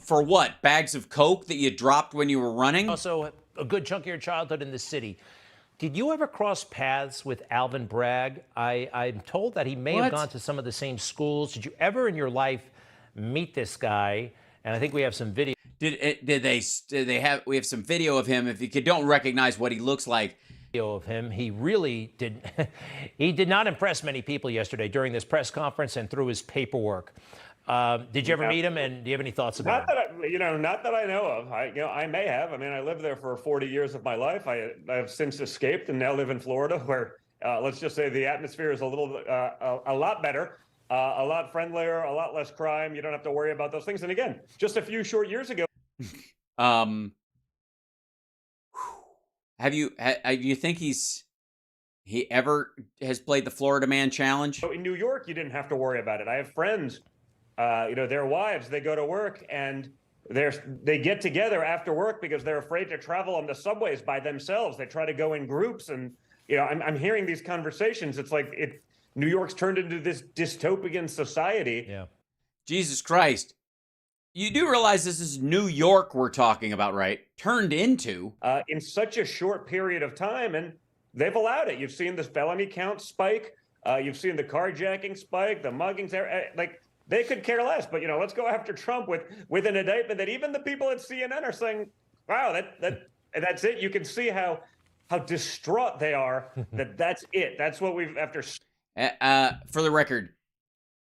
Speaker 1: For what? Bags of coke that you dropped when you were running?
Speaker 9: Also, a good chunk of your childhood in the city. Did you ever cross paths with Alvin Bragg? I'm told that he may have gone to some of the same schools. Did you ever in your life meet this guy? And I think we have some video.
Speaker 1: Did they have? We have some video of him. If you don't recognize what he looks like.
Speaker 9: Of him, he really did. He did not impress many people yesterday during this press conference and through his paperwork. Did you ever meet him? And do you have any thoughts about him?
Speaker 10: Not that I know of. I may have. I mean, I lived there for 40 years of my life. I have since escaped and now live in Florida, where let's just say the atmosphere is a lot better, a lot friendlier, a lot less crime. You don't have to worry about those things. And again, just a few short years ago.
Speaker 1: You think he ever has played the Florida Man Challenge?
Speaker 10: So in New York, you didn't have to worry about it. I have friends, their wives, they go to work and they get together after work because they're afraid to travel on the subways by themselves. They try to go in groups, and I'm hearing these conversations. It's like New York's turned into this dystopian society.
Speaker 9: Yeah.
Speaker 1: Jesus Christ. You do realize this is New York we're talking about, right? Turned into.
Speaker 10: In such a short period of time, and they've allowed it. You've seen this felony count spike. You've seen the carjacking spike, the muggings. Like, they could care less. But, let's go after Trump with an indictment that even the people at CNN are saying, wow, that's it. You can see how distraught they are that's it. That's what we've after.
Speaker 1: For the record,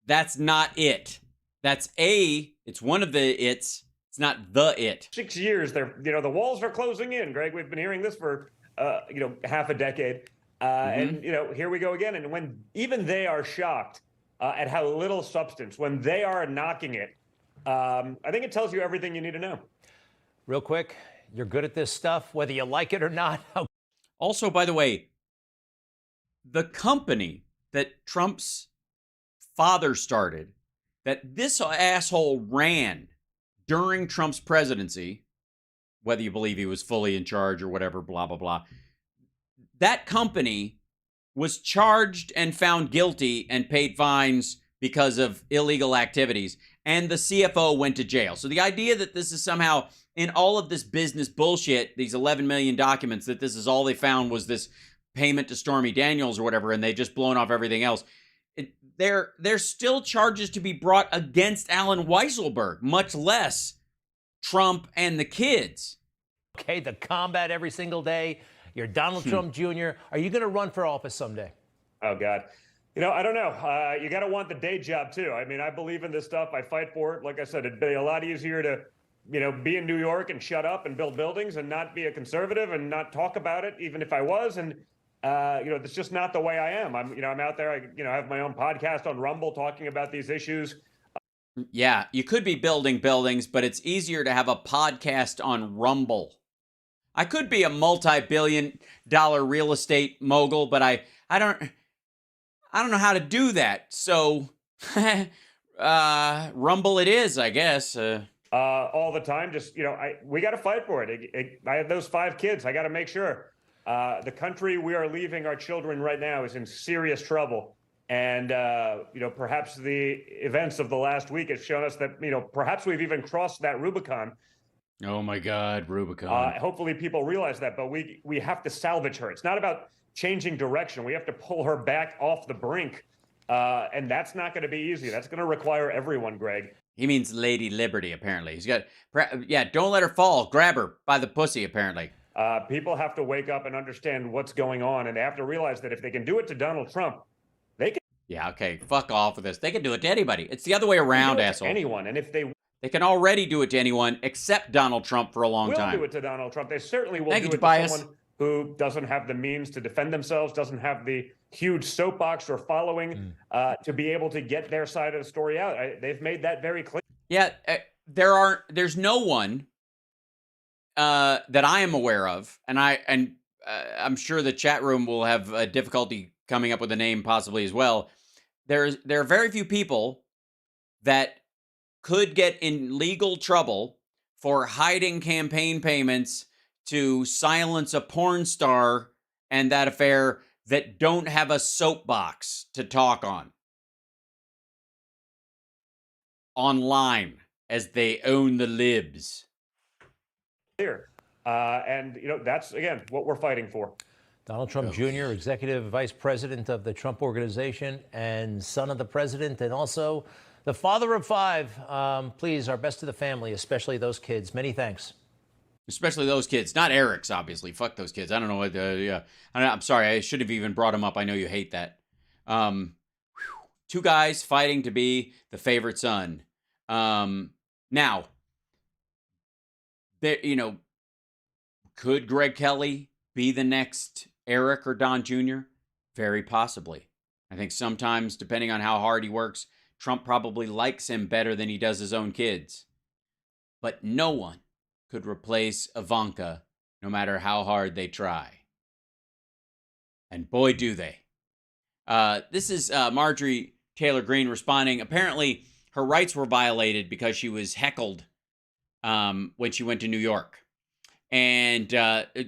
Speaker 1: that's not it. It's one of the it's not the it.
Speaker 10: 6 years, the walls are closing in, Greg. We've been hearing this for, half a decade. And, here we go again. And when even they are shocked at how little substance, when they are knocking it, I think it tells you everything you need to know.
Speaker 9: Real quick, you're good at this stuff, whether you like it or not.
Speaker 1: Also, by the way, the company that Trump's father started, that this asshole ran during Trump's presidency, whether you believe he was fully in charge or whatever, blah, blah, blah. That company was charged and found guilty and paid fines because of illegal activities, and the CFO went to jail. So the idea that this is somehow, in all of this business bullshit, these 11 million documents, that this is all they found was this payment to Stormy Daniels or whatever, and they just blown off everything else. There's still charges to be brought against Alan Weisselberg, much less Trump and the kids.
Speaker 9: Okay, the combat every single day. You're Donald Trump Jr. Are you going to run for office someday?
Speaker 10: Oh, God. I don't know. You got to want the day job, too. I mean, I believe in this stuff. I fight for it. Like I said, it'd be a lot easier to, be in New York and shut up and build buildings and not be a conservative and not talk about it, even if I was. And it's just not the way I am. I'm out there. I have my own podcast on Rumble talking about these issues.
Speaker 1: Yeah, you could be building buildings, but it's easier to have a podcast on Rumble. I could be a multi-billion-dollar real estate mogul, but I don't know how to do that. So, Rumble it is, I guess.
Speaker 10: All the time. Just, we got to fight for it. I have those 5 kids. I got to make sure. The country we are leaving our children right now is in serious trouble. And, perhaps the events of the last week have shown us that, perhaps we've even crossed that Rubicon.
Speaker 1: Oh, my God, Rubicon.
Speaker 10: Hopefully people realize that, but we have to salvage her. It's not about changing direction. We have to pull her back off the brink. And that's not going to be easy. That's going to require everyone, Greg.
Speaker 1: He means Lady Liberty, apparently. He's got, don't let her fall. Grab her by the pussy, apparently.
Speaker 10: People have to wake up and understand what's going on, and they have to realize that if they can do it to Donald Trump, they can.
Speaker 1: Yeah, okay, fuck off with this. They can do it to anybody. It's the other way around, asshole.
Speaker 10: Anyone, and if they
Speaker 1: can already do it to anyone except Donald Trump for a long time.
Speaker 10: Will do it to Donald Trump. They certainly will
Speaker 1: do it
Speaker 10: to someone who doesn't have the means to defend themselves, doesn't have the huge soapbox or following to be able to get their side of the story out. They've made that very clear.
Speaker 1: Yeah, there's no one that I am aware of, and I'm sure the chat room will have difficulty coming up with a name possibly as well. There are very few people that could get in legal trouble for hiding campaign payments to silence a porn star and that affair that don't have a soapbox to talk on online, as they own the libs.
Speaker 10: Here. And, that's, again, what we're fighting for.
Speaker 9: Donald Trump Jr., Executive Vice President of the Trump Organization and son of the president, and also the father of 5. Please, our best to the family, especially those kids. Many thanks.
Speaker 1: Especially those kids. Not Eric's, obviously. Fuck those kids. I don't know what, yeah. I'm sorry. I should have even brought him up. I know you hate that. 2 guys fighting to be the favorite son. Now, there, could Greg Kelly be the next Eric or Don Jr.? Very possibly. I think sometimes, depending on how hard he works, Trump probably likes him better than he does his own kids. But no one could replace Ivanka, no matter how hard they try. And boy, do they. This is Marjorie Taylor Greene responding. Apparently, her rights were violated because she was heckled when she went to New York. And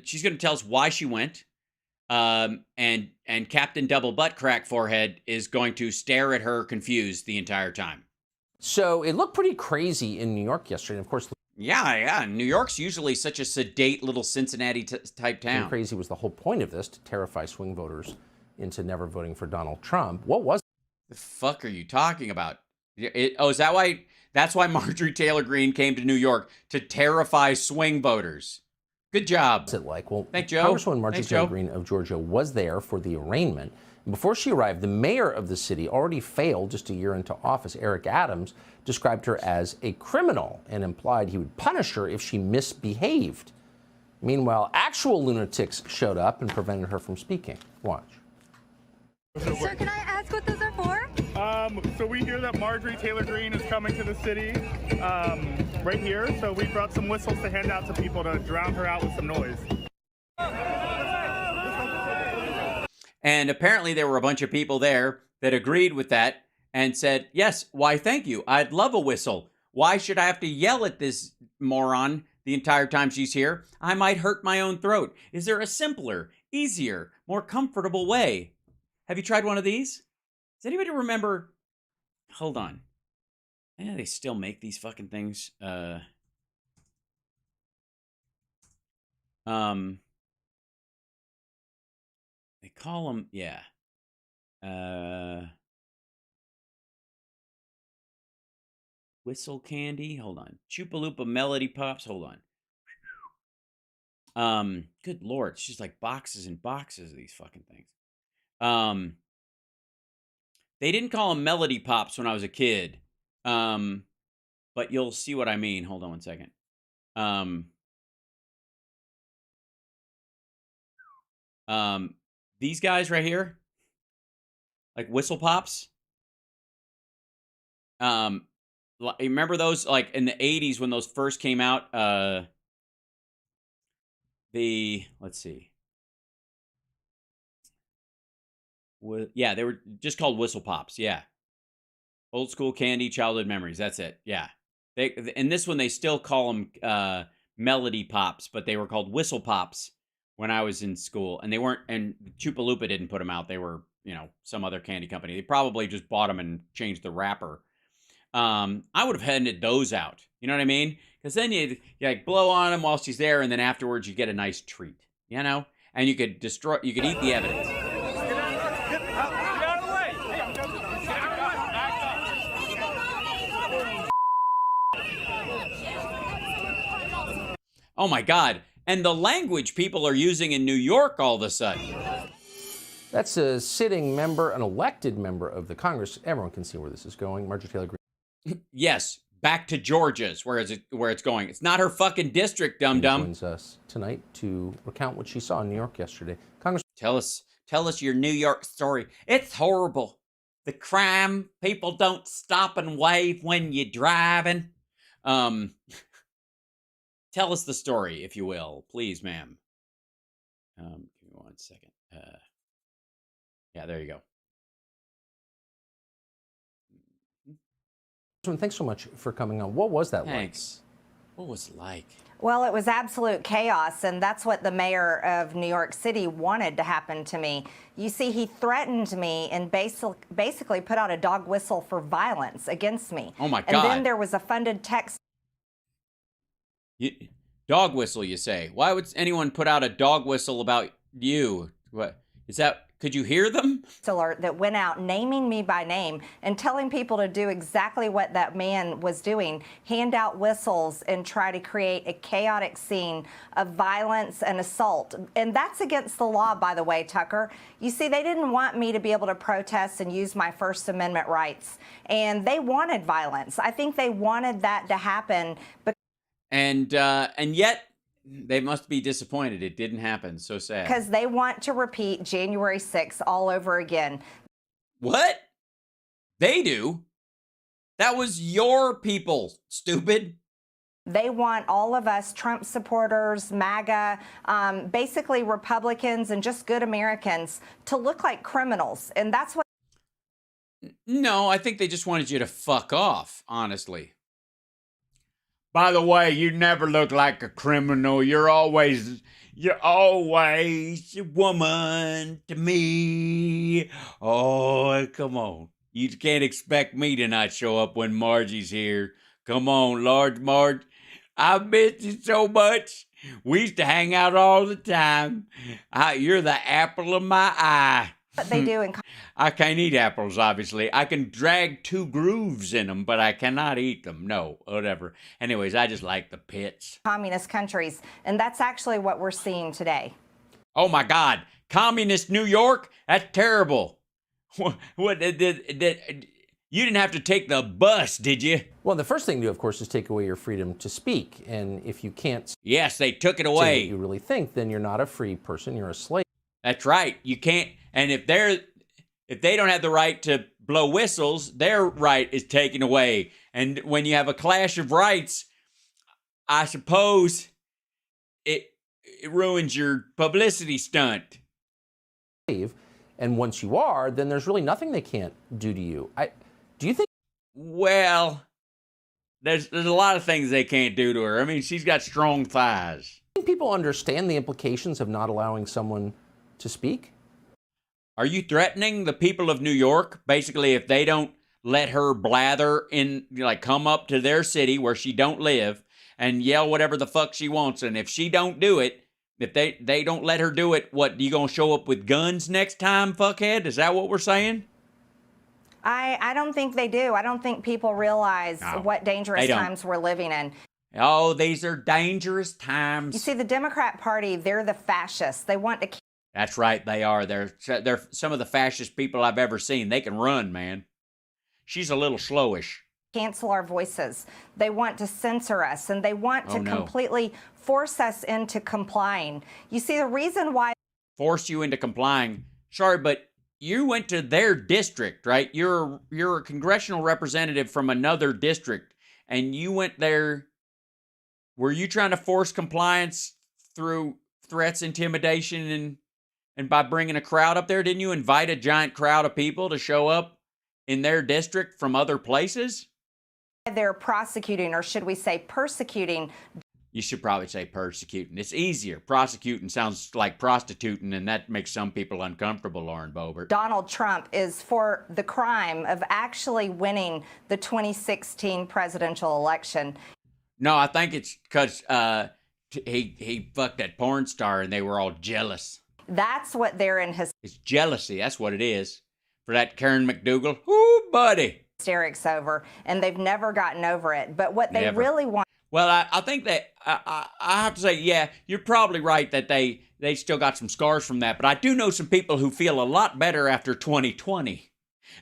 Speaker 1: she's going to tell us why she went. And Captain Double Butt Crack Forehead is going to stare at her confused the entire time.
Speaker 11: So it looked pretty crazy in New York yesterday. And of course,
Speaker 1: yeah. New York's usually such a sedate little Cincinnati type town.
Speaker 11: Crazy was the whole point of this, to terrify swing voters into never voting for Donald Trump. What was
Speaker 1: the fuck are you talking about? Is that why? That's why Marjorie Taylor Greene came to New York, to terrify swing voters. Good job.
Speaker 11: What's it like? Well,
Speaker 1: thanks, Joe.
Speaker 11: Congresswoman Marjorie Taylor Greene of Georgia was there for the arraignment. And before she arrived, the mayor of the city, already failed just a year into office, Eric Adams, described her as a criminal and implied he would punish her if she misbehaved. Meanwhile, actual lunatics showed up and prevented her from speaking. Watch.
Speaker 12: Sir, can I ask what those are for?
Speaker 13: So we hear that Marjorie Taylor Greene is coming to the city right here. So we brought some whistles to hand out to people to drown her out with some noise.
Speaker 1: And apparently there were a bunch of people there that agreed with that and said, yes, why, thank you. I'd love a whistle. Why should I have to yell at this moron the entire time she's here? I might hurt my own throat. Is there a simpler, easier, more comfortable way? Have you tried one of these? Does anybody remember? Hold on. Yeah, they still make these fucking things. They call them, yeah. Whistle candy. Hold on. Chupa-Lupa Melody Pops. Hold on. Good Lord. It's just like boxes and boxes of these fucking things. They didn't call them Melody Pops when I was a kid. But you'll see what I mean. Hold on one second. These guys right here, like Whistle Pops. Remember those, like in the 80s when those first came out? Let's see. Yeah, they were just called Whistle Pops. Yeah. Old school candy, childhood memories. That's it. Yeah. In this one, they still call them Melody Pops, but they were called Whistle Pops when I was in school. And they weren't, and Chupa-Lupa didn't put them out. They were, some other candy company. They probably just bought them and changed the wrapper. I would have handed those out. You know what I mean? Because then you like blow on them while she's there, and then afterwards you get a nice treat. And you could eat the evidence. Oh my God. And the language people are using in New York all of a sudden.
Speaker 11: That's a sitting member, an elected member of the Congress. Everyone can see where this is going. Marjorie Taylor Greene.
Speaker 1: Yes, back to Georgia's where it's going. It's not her fucking district, dum-dum.
Speaker 11: Joins us tonight to recount what she saw in New York yesterday. Congress,
Speaker 1: tell us your New York story. It's horrible. The crime, people don't stop and wave when you're driving. Tell us the story, if you will, please, ma'am. Give me 1 second. Yeah, there you go.
Speaker 11: Thanks so much for coming on. What was that
Speaker 1: Thanks. What was it like?
Speaker 14: Well, it was absolute chaos, and that's what the mayor of New York City wanted to happen to me. You see, he threatened me and basically put out a dog whistle for violence against me.
Speaker 1: Oh, my God.
Speaker 14: And then there was a funded text.
Speaker 1: Dog whistle, you say? Why would anyone put out a dog whistle about you? What is that? Could you hear them?
Speaker 14: Alert that went out naming me by name and telling people to do exactly what that man was doing, hand out whistles and try to create a chaotic scene of violence and assault. And that's against the law, by the way, Tucker. You see, they didn't want me to be able to protest and use my First Amendment rights. And they wanted violence. I think they wanted that to happen.
Speaker 1: And yet they must be disappointed. It didn't happen. So sad.
Speaker 14: Because they want to repeat January 6th all over again.
Speaker 1: What? They do? That was your people, stupid.
Speaker 14: They want all of us Trump supporters, MAGA, basically Republicans and just good Americans to look like criminals. And that's what.
Speaker 1: No, I think they just wanted you to fuck off, honestly. By the way, you never look like a criminal. You're always a woman to me. Oh, come on. You can't expect me to not show up when Margie's here. Come on, Large Marge. I miss you so much. We used to hang out all the time. You're the apple of my eye.
Speaker 14: What they do in
Speaker 1: I can't eat apples, obviously. I can drag 2 grooves in them, but I cannot eat them. No, whatever. Anyways, I just like the pits.
Speaker 14: Communist countries, and that's actually what we're seeing today.
Speaker 1: Oh my God, communist New York? That's terrible. What did you didn't have to take the bus, did you?
Speaker 11: Well, the first thing to do, of course, is take away your freedom to speak. And if you can't
Speaker 1: yes, they took it
Speaker 11: say
Speaker 1: away.
Speaker 11: what you really think, then you're not a free person, you're a slave.
Speaker 1: That's right. You can't. And if they don't have the right to blow whistles, their right is taken away. And when you have a clash of rights, I suppose it ruins your publicity stunt.
Speaker 11: And once you are, then there's really nothing they can't do to you. Do you think?
Speaker 1: Well, there's a lot of things they can't do to her. I mean, she's got strong thighs.
Speaker 11: Do you think people understand the implications of not allowing someone to speak?
Speaker 1: Are you threatening the people of New York? Basically, if they don't let her blather in, like come up to their city where she don't live and yell whatever the fuck she wants, and if she don't do it, if they don't let her do it, what, you gonna show up with guns next time, fuckhead? Is that what we're saying?
Speaker 14: I don't think they do. I don't think people realize what dangerous times we're living in.
Speaker 1: Oh, these are dangerous times.
Speaker 14: You see, the Democrat Party, they're the fascists. They want to.
Speaker 1: That's right, they are. They're some of the fascist people I've ever seen. They can run, man. She's a little slowish.
Speaker 14: Cancel our voices. They want to censor us, and they want to completely force us into complying. You see, the reason why.
Speaker 1: Force you into complying. Sorry, but you went to their district, right? You're a congressional representative from another district, and you went there. Were you trying to force compliance through threats, intimidation, and by bringing a crowd up there? Didn't you invite a giant crowd of people to show up in their district from other places?
Speaker 14: They're prosecuting, or should we say persecuting.
Speaker 1: You should probably say persecuting. It's easier. Prosecuting sounds like prostituting, and that makes some people uncomfortable, Lauren Boebert.
Speaker 14: Donald Trump is for the crime of actually winning the 2016 presidential election.
Speaker 1: No, I think it's because he fucked that porn star, and they were all jealous.
Speaker 14: That's what they're in his.
Speaker 1: It's jealousy. That's what it is. For that Karen McDougal. Ooh, buddy.
Speaker 14: Hysterics over, and they've never gotten over it. But what they really want.
Speaker 1: Well, I think that I have to say, yeah, you're probably right that they still got some scars from that. But I do know some people who feel a lot better after 2020.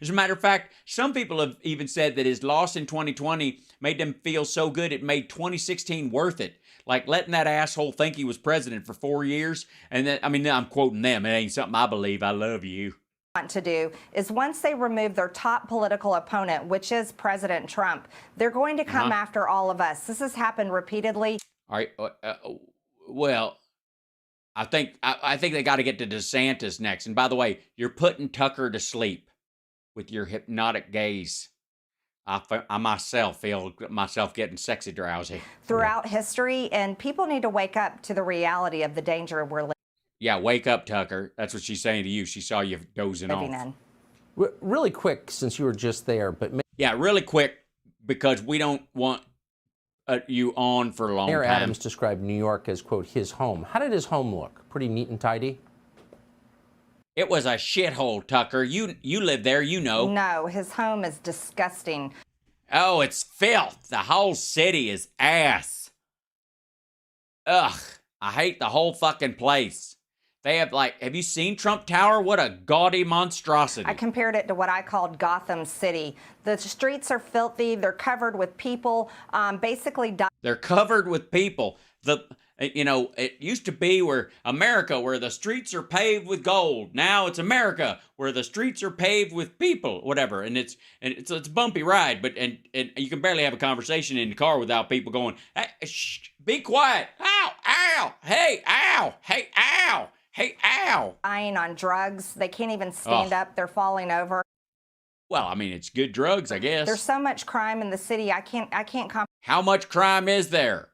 Speaker 1: As a matter of fact, some people have even said that his loss in 2020 made them feel so good it made 2016 worth it. Like letting that asshole think he was president for 4 years. And then, I mean, I'm quoting them. It ain't something I believe. I love you.
Speaker 14: Want to do is once they remove their top political opponent, which is President Trump, they're going to come after all of us. This has happened repeatedly.
Speaker 1: All right. Well, I think they got to get to DeSantis next. And by the way, you're putting Tucker to sleep with your hypnotic gaze. I myself feel myself getting sexy drowsy.
Speaker 14: Throughout history, and people need to wake up to the reality of the danger we're living.
Speaker 1: Yeah, wake up, Tucker. That's what she's saying to you. She saw you dozing off.
Speaker 14: In.
Speaker 11: Really quick, since you were just there, but
Speaker 1: yeah, really quick, because we don't want you on for a long
Speaker 11: Mayor
Speaker 1: time.
Speaker 11: Adams described New York as, quote, his home. How did his home look? Pretty neat and tidy?
Speaker 1: It was a shithole, Tucker. You live there, you know.
Speaker 14: No, his home is disgusting.
Speaker 1: Oh, it's filth. The whole city is ass. Ugh, I hate the whole fucking place. They have have you seen Trump Tower? What a gaudy monstrosity.
Speaker 14: I compared it to what I called Gotham City. The streets are filthy. They're covered with people, basically.
Speaker 1: They're covered with people. It used to be where the streets are paved with gold. Now it's America, where the streets are paved with people, whatever. And it's a bumpy ride, but and you can barely have a conversation in the car without people going, hey, shh, be quiet. Ow, ow, hey, ow, hey, ow. Hey, ow!
Speaker 14: Dying on drugs. They can't even stand up. They're falling over.
Speaker 1: Well, I mean, it's good drugs, I guess.
Speaker 14: There's so much crime in the city. I can't
Speaker 1: How much crime is there?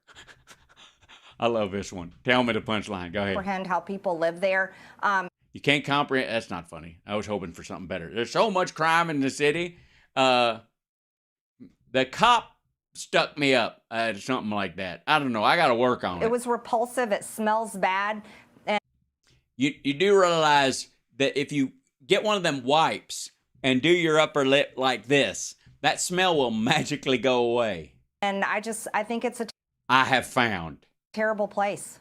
Speaker 1: I love this one. Tell me the punchline. Go ahead.
Speaker 14: comprehend how people live there.
Speaker 1: You can't comprehend. That's not funny. I was hoping for something better. There's so much crime in the city. The cop stuck me up. Something like that. I don't know. I got to work on it.
Speaker 14: It was repulsive. It smells bad.
Speaker 1: You do realize that if you get one of them wipes and do your upper lip like this, that smell will magically go away.
Speaker 14: And I think it's
Speaker 1: I have found.
Speaker 14: Terrible place.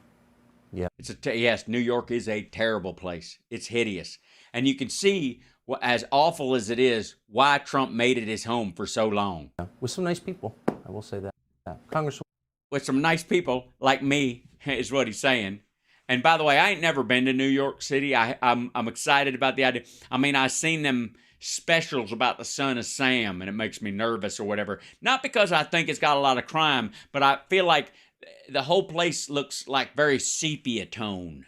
Speaker 1: Yeah. Yes, New York is a terrible place. It's hideous. And you can see, as awful as it is, why Trump made it his home for so long.
Speaker 11: With some nice people, I will say that. Congresswoman.
Speaker 1: With some nice people like me, is what he's saying. And by the way, I ain't never been to New York City. I'm excited about the idea. I mean, I've seen them specials about the Son of Sam, and it makes me nervous or whatever. Not because I think it's got a lot of crime, but I feel like the whole place looks like very sepia tone.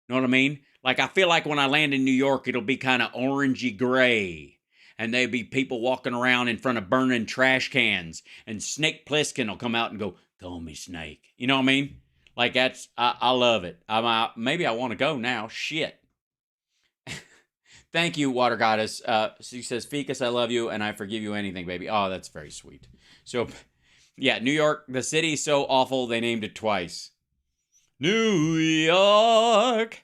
Speaker 1: Know what I mean? Like, I feel like when I land in New York, it'll be kind of orangey gray. And there'll be people walking around in front of burning trash cans. And Snake Plissken will come out and go, call me Snake. You know what I mean? Like, that's, I love it. Maybe I want to go now. Shit. Thank you, Water Goddess. She says, Ficus, I love you, and I forgive you anything, baby. Oh, that's very sweet. So, yeah, New York, the city's so awful, they named it twice. New York.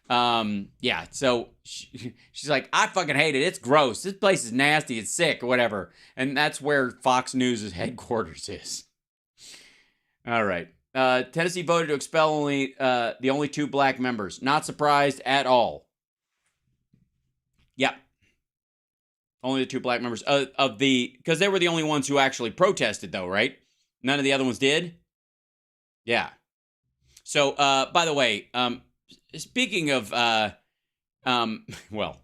Speaker 1: Yeah, so she's like, I fucking hate it. It's gross. This place is nasty. It's sick or whatever. And that's where Fox News' headquarters is. All right. Tennessee voted to expel the only 2 black members. Not surprised at all. Yep. Only the 2 black members because they were the only ones who actually protested, though, right? None of the other ones did? Yeah. So, by the way, speaking of, well,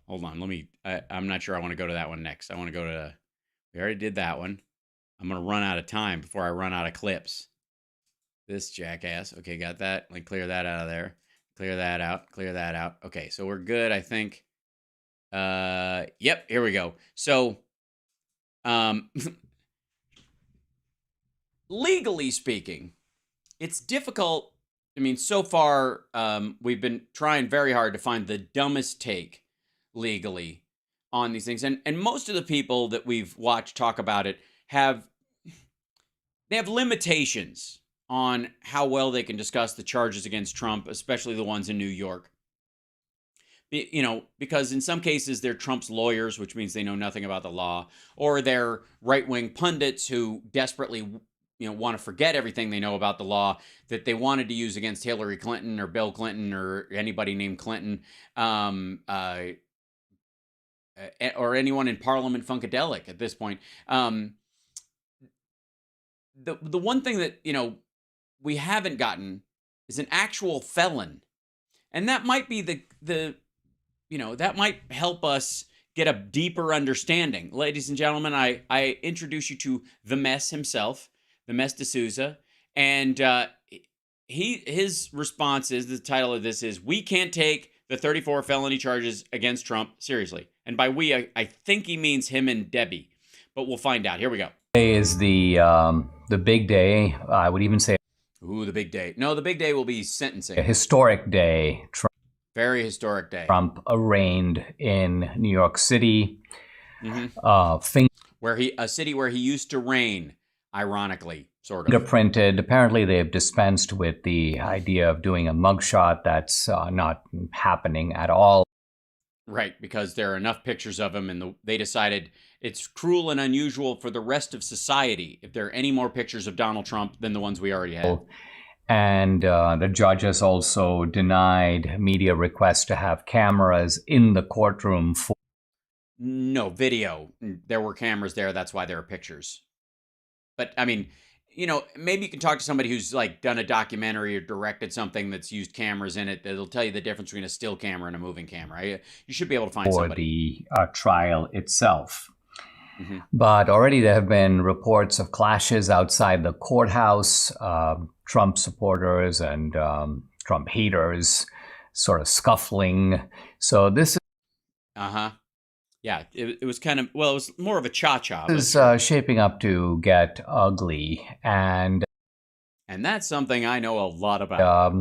Speaker 1: hold on. I'm not sure I want to go to that one next. I want to go to, we already did that one. I'm going to run out of time before I run out of clips. This jackass. Okay, got that. Like, clear that out of there. Clear that out. Clear that out. Okay, so we're good, I think. Yep, here we go. So, legally speaking, it's difficult. I mean, so far, we've been trying very hard to find the dumbest take legally on these things. And most of the people that we've watched talk about it have limitations on how well they can discuss the charges against Trump, especially the ones in New York. You know, because in some cases they're Trump's lawyers, which means they know nothing about the law, or they're right-wing pundits who desperately, want to forget everything they know about the law that they wanted to use against Hillary Clinton or Bill Clinton or anybody named Clinton, or anyone in Parliament Funkadelic at this point. The one thing that, we haven't gotten is an actual felon. And that might be that might help us get a deeper understanding. Ladies and gentlemen, I introduce you to the Mess himself, the Mess D'Souza, and his response is, the title of this is, "We can't take the 34 felony charges against Trump seriously." And by we, I think he means him and Debbie, but we'll find out. Here we go.
Speaker 15: Today is the big day. I would even say.
Speaker 1: Ooh, the big day. No, the big day will be sentencing.
Speaker 15: A historic day.
Speaker 1: Very historic day.
Speaker 15: Trump arraigned in New York City.
Speaker 1: A city where he used to reign, ironically, sort of.
Speaker 15: Fingerprinted. Apparently, they've dispensed with the idea of doing a mugshot. That's not happening at all.
Speaker 1: Right, because there are enough pictures of him, and they decided it's cruel and unusual for the rest of society if there are any more pictures of Donald Trump than the ones we already had.
Speaker 15: And the judge has also denied media requests to have cameras in the courtroom for.
Speaker 1: No, video. There were cameras there. That's why there are pictures. But, I mean, you know, maybe you can talk to somebody who's, like, done a documentary or directed something that's used cameras in it. That'll tell you the difference between a still camera and a moving camera. You should be able to find somebody.
Speaker 15: For the trial itself. But already there have been reports of clashes outside the courthouse, Trump supporters and Trump haters sort of scuffling. So this is...
Speaker 1: Yeah, it was kind of, well, it was more of a cha-cha.
Speaker 15: This is shaping up to get ugly. And
Speaker 1: that's something I know a lot about.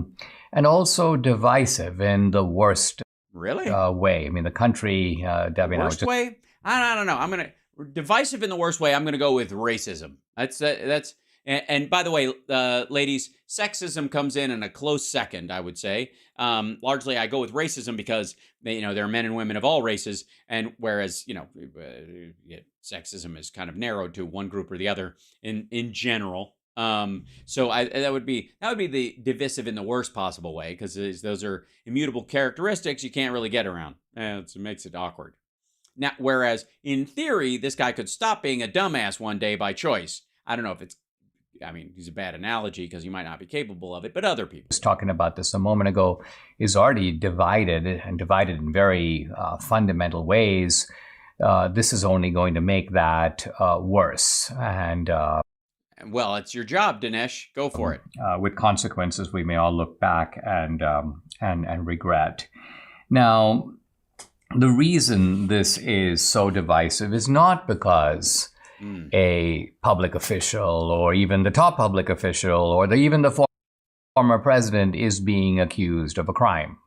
Speaker 15: And also divisive in the worst
Speaker 1: way.
Speaker 15: I mean, the country, Debbie and I
Speaker 1: worst way? I don't know. Divisive in the worst way, I'm going to go with racism. That's and by the way, ladies, sexism comes in a close second, I would say. Largely, I go with racism because there are men and women of all races, and whereas sexism is kind of narrowed to one group or the other in general. So that would be the divisive in the worst possible way, because those are immutable characteristics you can't really get around. It makes it awkward. Now, whereas in theory, this guy could stop being a dumbass one day by choice. I don't know if he's a bad analogy because he might not be capable of it, but other people.
Speaker 15: I was talking about this a moment ago, is already divided in very fundamental ways. This is only going to make that worse. And
Speaker 1: well, it's your job, Dinesh. Go for it.
Speaker 15: With consequences we may all look back and regret. Now, the reason this is so divisive is not because a public official or even the top public official or even the former president is being accused of a crime.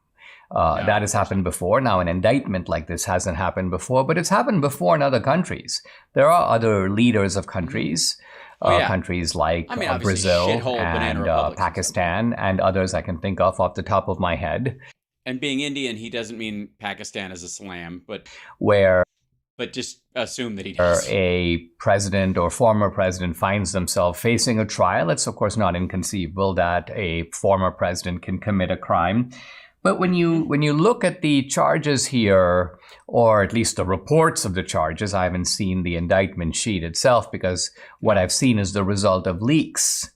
Speaker 15: That has happened before. Now, an indictment like this hasn't happened before, but it's happened before in other countries. There are other leaders of countries, countries like Brazil and Pakistan and others I can think of off the top of my head.
Speaker 1: And being Indian, he doesn't mean Pakistan as a slam, but just assume that he does.
Speaker 15: A president or former president finds themselves facing a trial. It's of course not inconceivable that a former president can commit a crime. But when you look at the charges here, or at least the reports of the charges, I haven't seen the indictment sheet itself because what I've seen is the result of leaks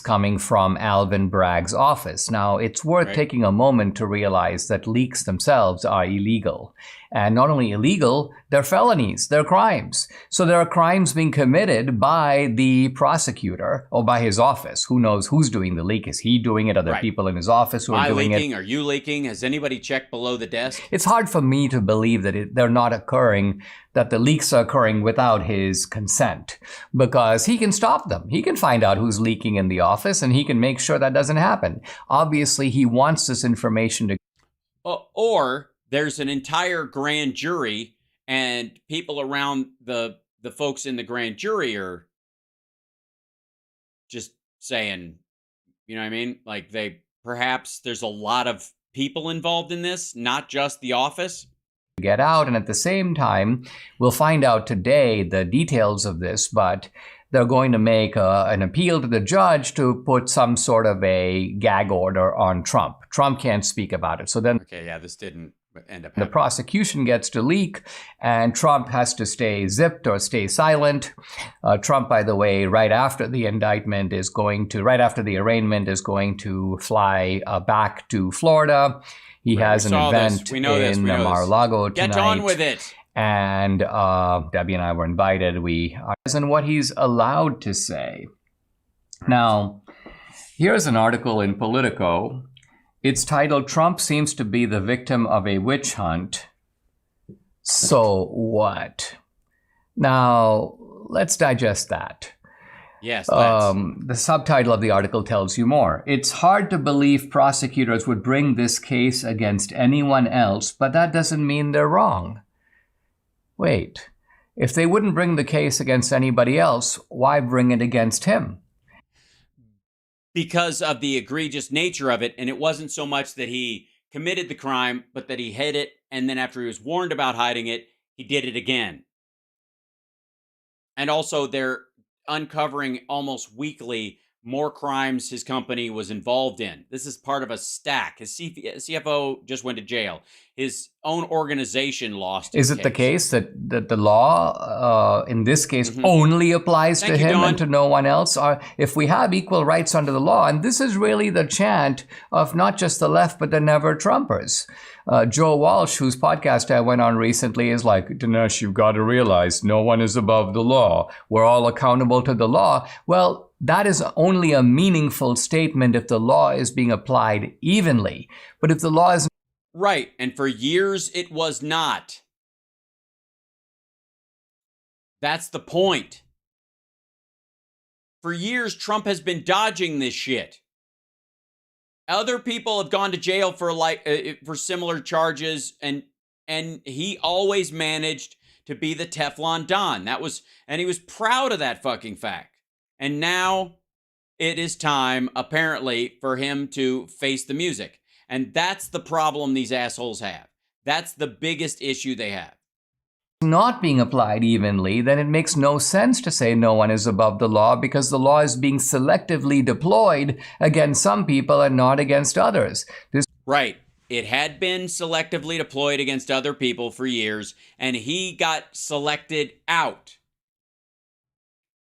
Speaker 15: coming from Alvin Bragg's office. Now, it's worth taking a moment to realize that leaks themselves are illegal. And not only illegal, they're felonies, they're crimes. So there are crimes being committed by the prosecutor or by his office. Who knows who's doing the leak? Is he doing it? Other people in his office who are doing it?
Speaker 1: Are you leaking? Has anybody checked below the desk?
Speaker 15: It's hard for me to believe that they're not occurring, that the leaks are occurring without his consent, because he can stop them. He can find out who's leaking in the office and he can make sure that doesn't happen. Obviously, he wants this information to...
Speaker 1: Or there's an entire grand jury and people around the folks in the grand jury are just saying, you know what I mean? Like perhaps there's a lot of people involved in this, not just the office.
Speaker 15: Get out. And at the same time, we'll find out today the details of this, but they're going to make an appeal to the judge to put some sort of a gag order on Trump. Trump can't speak about it. So then
Speaker 1: this didn't end up
Speaker 15: happening. The prosecution gets to leak and Trump has to stay zipped or stay silent. Trump, by the way, right after the arraignment is going to fly back to Florida. He has an event in Mar-a-Lago tonight.
Speaker 1: Get on with it.
Speaker 15: And Debbie and I were invited. And what he's allowed to say. Now, Here's an article in Politico. It's titled, "Trump Seems to Be the Victim of a Witch Hunt. So what?" Now, let's digest that.
Speaker 1: Yes, let's.
Speaker 15: The subtitle of the article tells you more. "It's hard to believe prosecutors would bring this case against anyone else, but that doesn't mean they're wrong." Wait, if they wouldn't bring the case against anybody else, why bring it against him?
Speaker 1: Because of the egregious nature of it, and it wasn't so much that he committed the crime, but that he hid it, and then after he was warned about hiding it, he did it again. And also, they're uncovering almost weekly more crimes his company was involved in. This is part of a stack. His CFO just went to jail. His own organization lost his
Speaker 15: Is it the case that the law, in this case, only applies to him and to no one else? Or if we have equal rights under the law, and this is really the chant of not just the left, but the never-Trumpers. Joe Walsh, whose podcast I went on recently, is like, "Dinesh, you've got to realize no one is above the law. We're all accountable to the law." Well, that is only a meaningful statement if the law is being applied evenly. But if the law is
Speaker 1: right, and for years it was not. That's the point. For years, Trump has been dodging this shit. Other people have gone to jail for for similar charges, and he always managed to be the Teflon Don. And he was proud of that fucking fact. And now it is time, apparently, for him to face the music. And that's the problem these assholes have. That's the biggest issue they have.
Speaker 15: Not being applied evenly, then it makes no sense to say no one is above the law, because the law is being selectively deployed against some people and not against others.
Speaker 1: Right. It had been selectively deployed against other people for years, and he got selected out.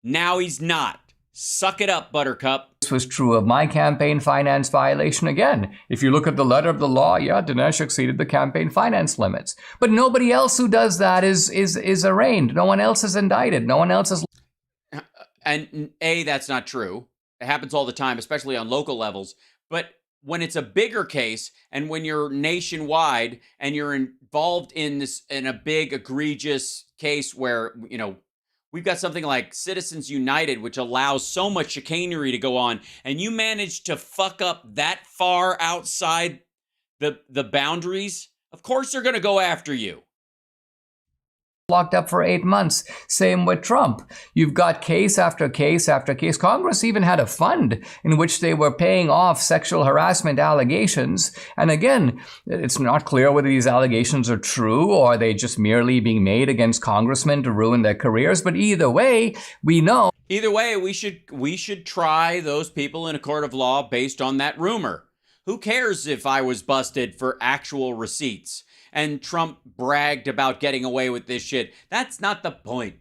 Speaker 1: Now he's not. Suck it up, Buttercup.
Speaker 15: This was true of my campaign finance violation again. If you look at the letter of the law, yeah, Dinesh exceeded the campaign finance limits. But nobody else who does that is arraigned. No one else is indicted. No one else is...
Speaker 1: And that's not true. It happens all the time, especially on local levels. But when it's a bigger case, and when you're nationwide and you're involved in a big egregious case where, we've got something like Citizens United, which allows so much chicanery to go on, and you manage to fuck up that far outside the boundaries, of course they're going to go after you.
Speaker 15: Locked up for 8 months. Same with Trump. You've got case after case after case. Congress even had a fund in which they were paying off sexual harassment allegations. And again, it's not clear whether these allegations are true or are they just merely being made against congressmen to ruin their careers. But either way, we know.
Speaker 1: Either way, we should try those people in a court of law based on that rumor. Who cares if I was busted for actual receipts and Trump bragged about getting away with this shit? That's not the point.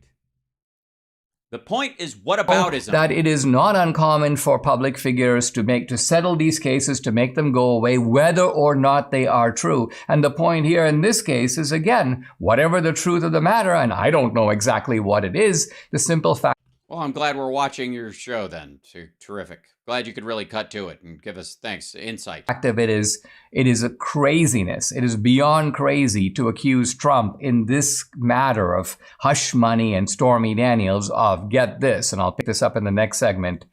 Speaker 1: The point is whataboutism.
Speaker 15: That it is not uncommon for public figures to settle these cases, to make them go away, whether or not they are true. And the point here in this case is, again, whatever the truth of the matter, and I don't know exactly what it is, the simple fact.
Speaker 1: Well, I'm glad we're watching your show then. Terrific. Glad you could really cut to it and give us, insight.
Speaker 15: Fact of it is a craziness. It is beyond crazy to accuse Trump in this matter of hush money and Stormy Daniels of, get this, and I'll pick this up in the next segment,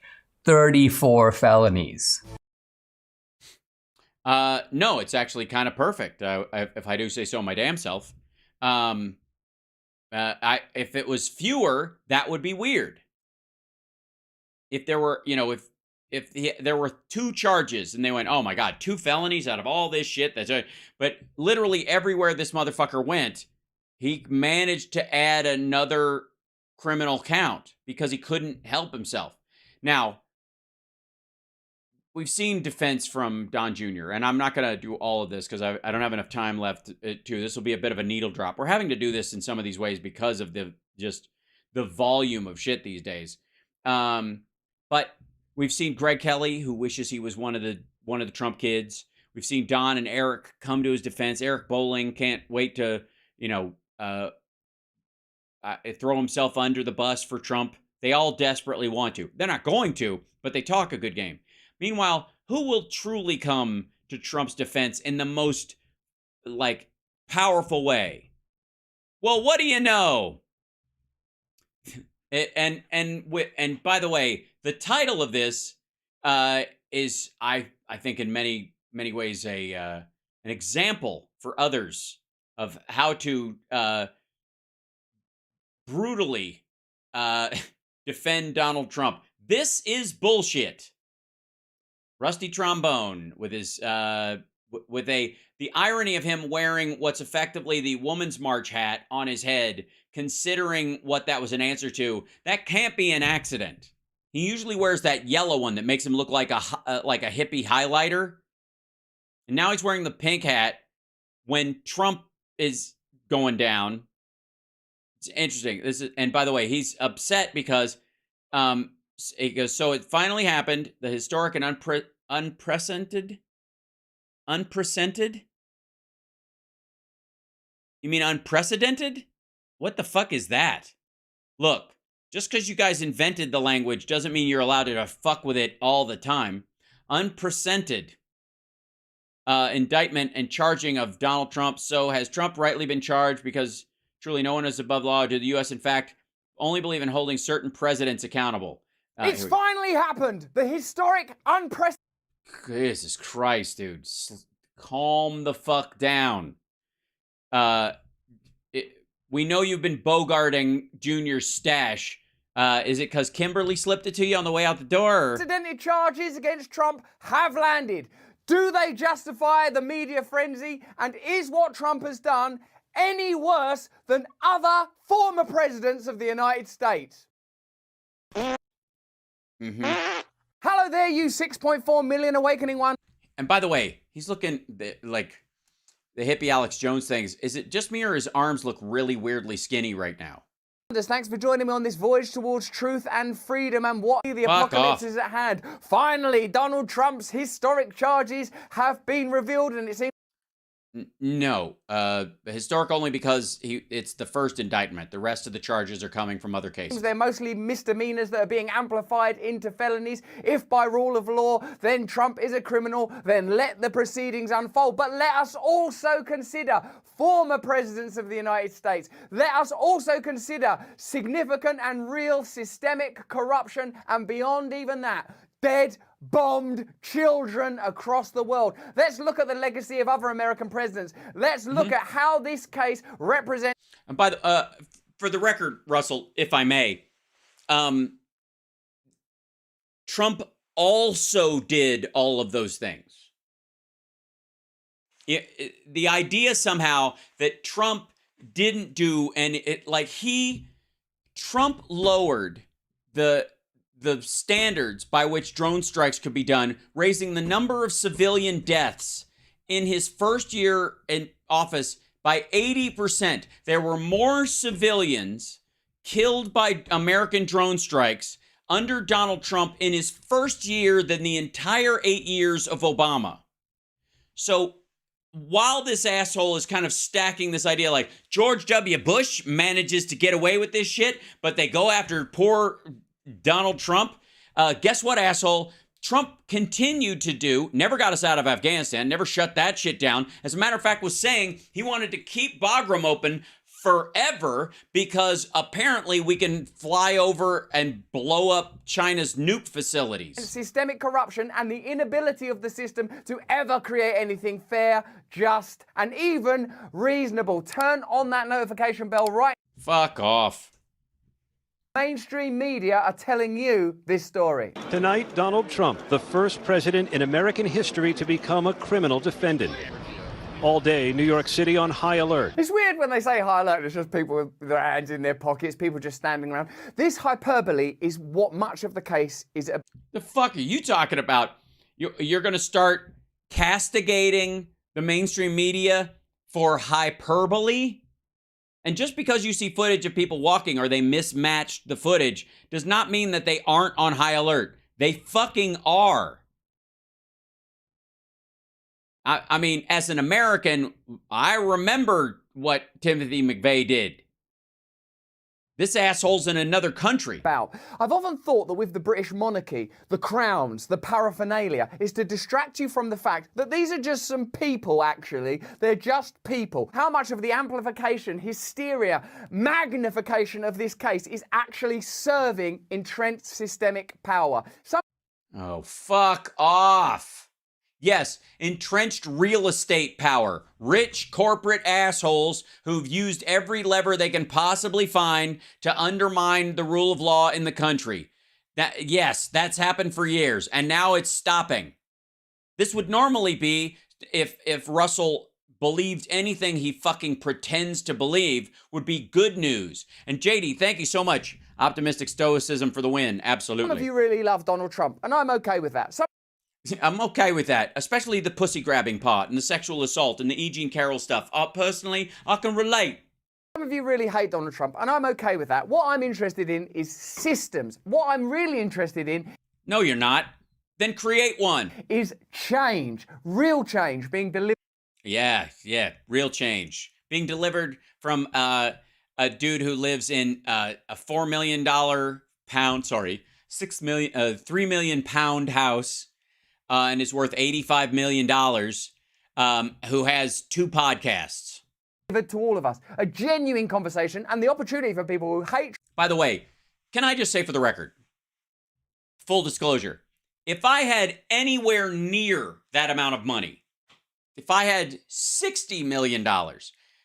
Speaker 15: 34 felonies.
Speaker 1: No, it's actually kind of perfect, if I do say so my damn self. If it was fewer, that would be weird. If there were, if there were 2 charges and they went, oh my God, 2 felonies out of all this shit. But literally everywhere this motherfucker went, he managed to add another criminal count because he couldn't help himself. Now, we've seen defense from Don Jr., and I'm not going to do all of this because I don't have enough time left this will be a bit of a needle drop. We're having to do this in some of these ways because of the volume of shit these days. But we've seen Greg Kelly, who wishes he was one of the Trump kids. We've seen Don and Eric come to his defense. Eric Bolling can't wait to, throw himself under the bus for Trump. They all desperately want to. They're not going to, but they talk a good game. Meanwhile, who will truly come to Trump's defense in the most, like, powerful way? Well, what do you know? And by the way, the title of this is, I think, in many ways an example for others of how to brutally defend Donald Trump. This is bullshit. Rusty Trombone with his the irony of him wearing what's effectively the Woman's March hat on his head, considering what that was an answer to. That can't be an accident. He usually wears that yellow one that makes him look like a hippie highlighter. And now he's wearing the pink hat when Trump is going down. It's interesting. And by the way, he's upset because he goes, so it finally happened. The historic and unprecedented? You mean unprecedented? What the fuck is that? Look, just because you guys invented the language doesn't mean you're allowed to fuck with it all the time. Unprecedented indictment and charging of Donald Trump. So has Trump rightly been charged because truly no one is above the law? Do the U.S., in fact, only believe in holding certain presidents accountable?
Speaker 16: It's finally happened. The historic, unprecedented.
Speaker 1: Jesus Christ, dude. Calm the fuck down. We know you've been bogarting Junior's stash. Is it because Kimberly slipped it to you on the way out the door?
Speaker 16: Unprecedented charges against Trump have landed. Do they justify the media frenzy? And is what Trump has done any worse than other former presidents of the United States?
Speaker 1: Mm-hmm.
Speaker 16: Hello there, you 6.4 million awakening one.
Speaker 1: And by the way, he's looking like the hippie Alex Jones things. Is it just me or his arms look really weirdly skinny right now?
Speaker 16: Thanks for joining me on this voyage towards truth and freedom, and what the apocalypse is at hand. Finally, Donald Trump's historic charges have been revealed, and it seems...
Speaker 1: No, historic only because it's the first indictment. The rest of the charges are coming from other cases.
Speaker 16: They're mostly misdemeanors that are being amplified into felonies. If by rule of law, then Trump is a criminal, then let the proceedings unfold. But let us also consider former presidents of the United States. Let us also consider significant and real systemic corruption, and beyond even that, dead, bombed children across the world. Let's look at the legacy of other American presidents. Let's look at how this case represents...
Speaker 1: And by the, for the record, Russell, if I may, Trump also did all of those things. The idea somehow that Trump didn't do, and Trump lowered the standards by which drone strikes could be done, raising the number of civilian deaths in his first year in office by 80%. There were more civilians killed by American drone strikes under Donald Trump in his first year than the entire 8 years of Obama. So while this asshole is kind of stacking this idea like George W. Bush manages to get away with this shit, but they go after poor Donald Trump. Guess what, asshole? Trump continued to do, never got us out of Afghanistan, never shut that shit down. As a matter of fact, was saying he wanted to keep Bagram open forever because apparently we can fly over and blow up China's nuke facilities.
Speaker 16: Systemic corruption and the inability of the system to ever create anything fair, just, and even reasonable. Turn on that notification bell right.
Speaker 1: Fuck off.
Speaker 16: Mainstream media are telling you this story.
Speaker 17: Tonight, Donald Trump, the first president in American history to become a criminal defendant. All day, New York City on high alert.
Speaker 16: It's weird when they say high alert, it's just people with their hands in their pockets, people just standing around. This hyperbole is what much of the case is.
Speaker 1: The fuck are you talking about? You're going to start castigating the mainstream media for hyperbole? And just because you see footage of people walking or they mismatched the footage does not mean that they aren't on high alert. They fucking are. I mean, as an American, I remember what Timothy McVeigh did. This asshole's in another country.
Speaker 16: I've often thought that with the British monarchy, the crowns, the paraphernalia, is to distract you from the fact that these are just some people, actually. They're just people. How much of the amplification, hysteria, magnification of this case is actually serving entrenched systemic power?
Speaker 1: Oh, fuck off. Yes, entrenched real estate power. Rich corporate assholes who've used every lever they can possibly find to undermine the rule of law in the country. Yes, that's happened for years, and now it's stopping. This would normally be, if Russell believed anything he fucking pretends to believe, would be good news. And JD, thank you so much. Optimistic stoicism for the win. Absolutely.
Speaker 16: Some of you really love Donald Trump, and I'm okay with that.
Speaker 1: I'm okay with that, especially the pussy grabbing part and the sexual assault and the E. Jean Carroll stuff. Personally, I can relate.
Speaker 16: Some of you really hate Donald Trump, and I'm okay with that. What I'm interested in is systems. What I'm really interested in...
Speaker 1: No, you're not. Then create one.
Speaker 16: ...is change, real change being delivered...
Speaker 1: Yeah, real change. Being delivered from a dude who lives in a $4 million £3 million house and is worth $85 million, who has 2 podcasts.
Speaker 16: To all of us, a genuine conversation and the opportunity for people who hate...
Speaker 1: By the way, can I just say for the record, full disclosure, if I had anywhere near that amount of money, if I had $60 million,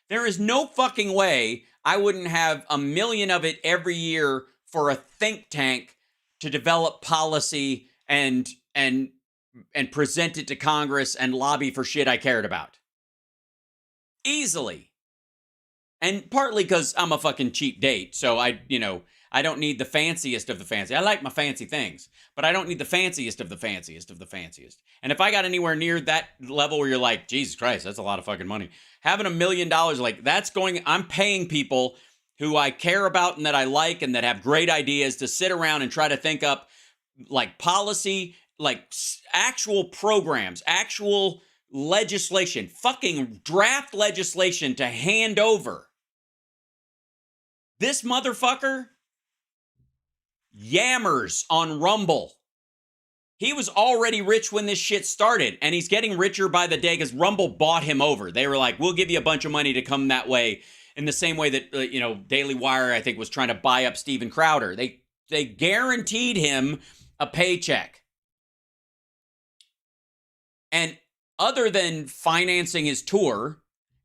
Speaker 1: there is no fucking way I wouldn't have $1 million of it every year for a think tank to develop policy and present it to Congress and lobby for shit I cared about. Easily. And partly because I'm a fucking cheap date, so I don't need the fanciest of the fancy. I like my fancy things, but I don't need the fanciest of the fanciest of the fanciest. And if I got anywhere near that level where you're like, Jesus Christ, that's a lot of fucking money. Having $1 million, like I'm paying people who I care about and that I like and that have great ideas to sit around and try to think up like policy, like actual programs, actual legislation, fucking draft legislation to hand over. This motherfucker yammers on Rumble. He was already rich when this shit started, and he's getting richer by the day because Rumble bought him over. They were like, we'll give you a bunch of money to come that way, in the same way that, Daily Wire, I think, was trying to buy up Steven Crowder. They guaranteed him a paycheck. And other than financing his tour,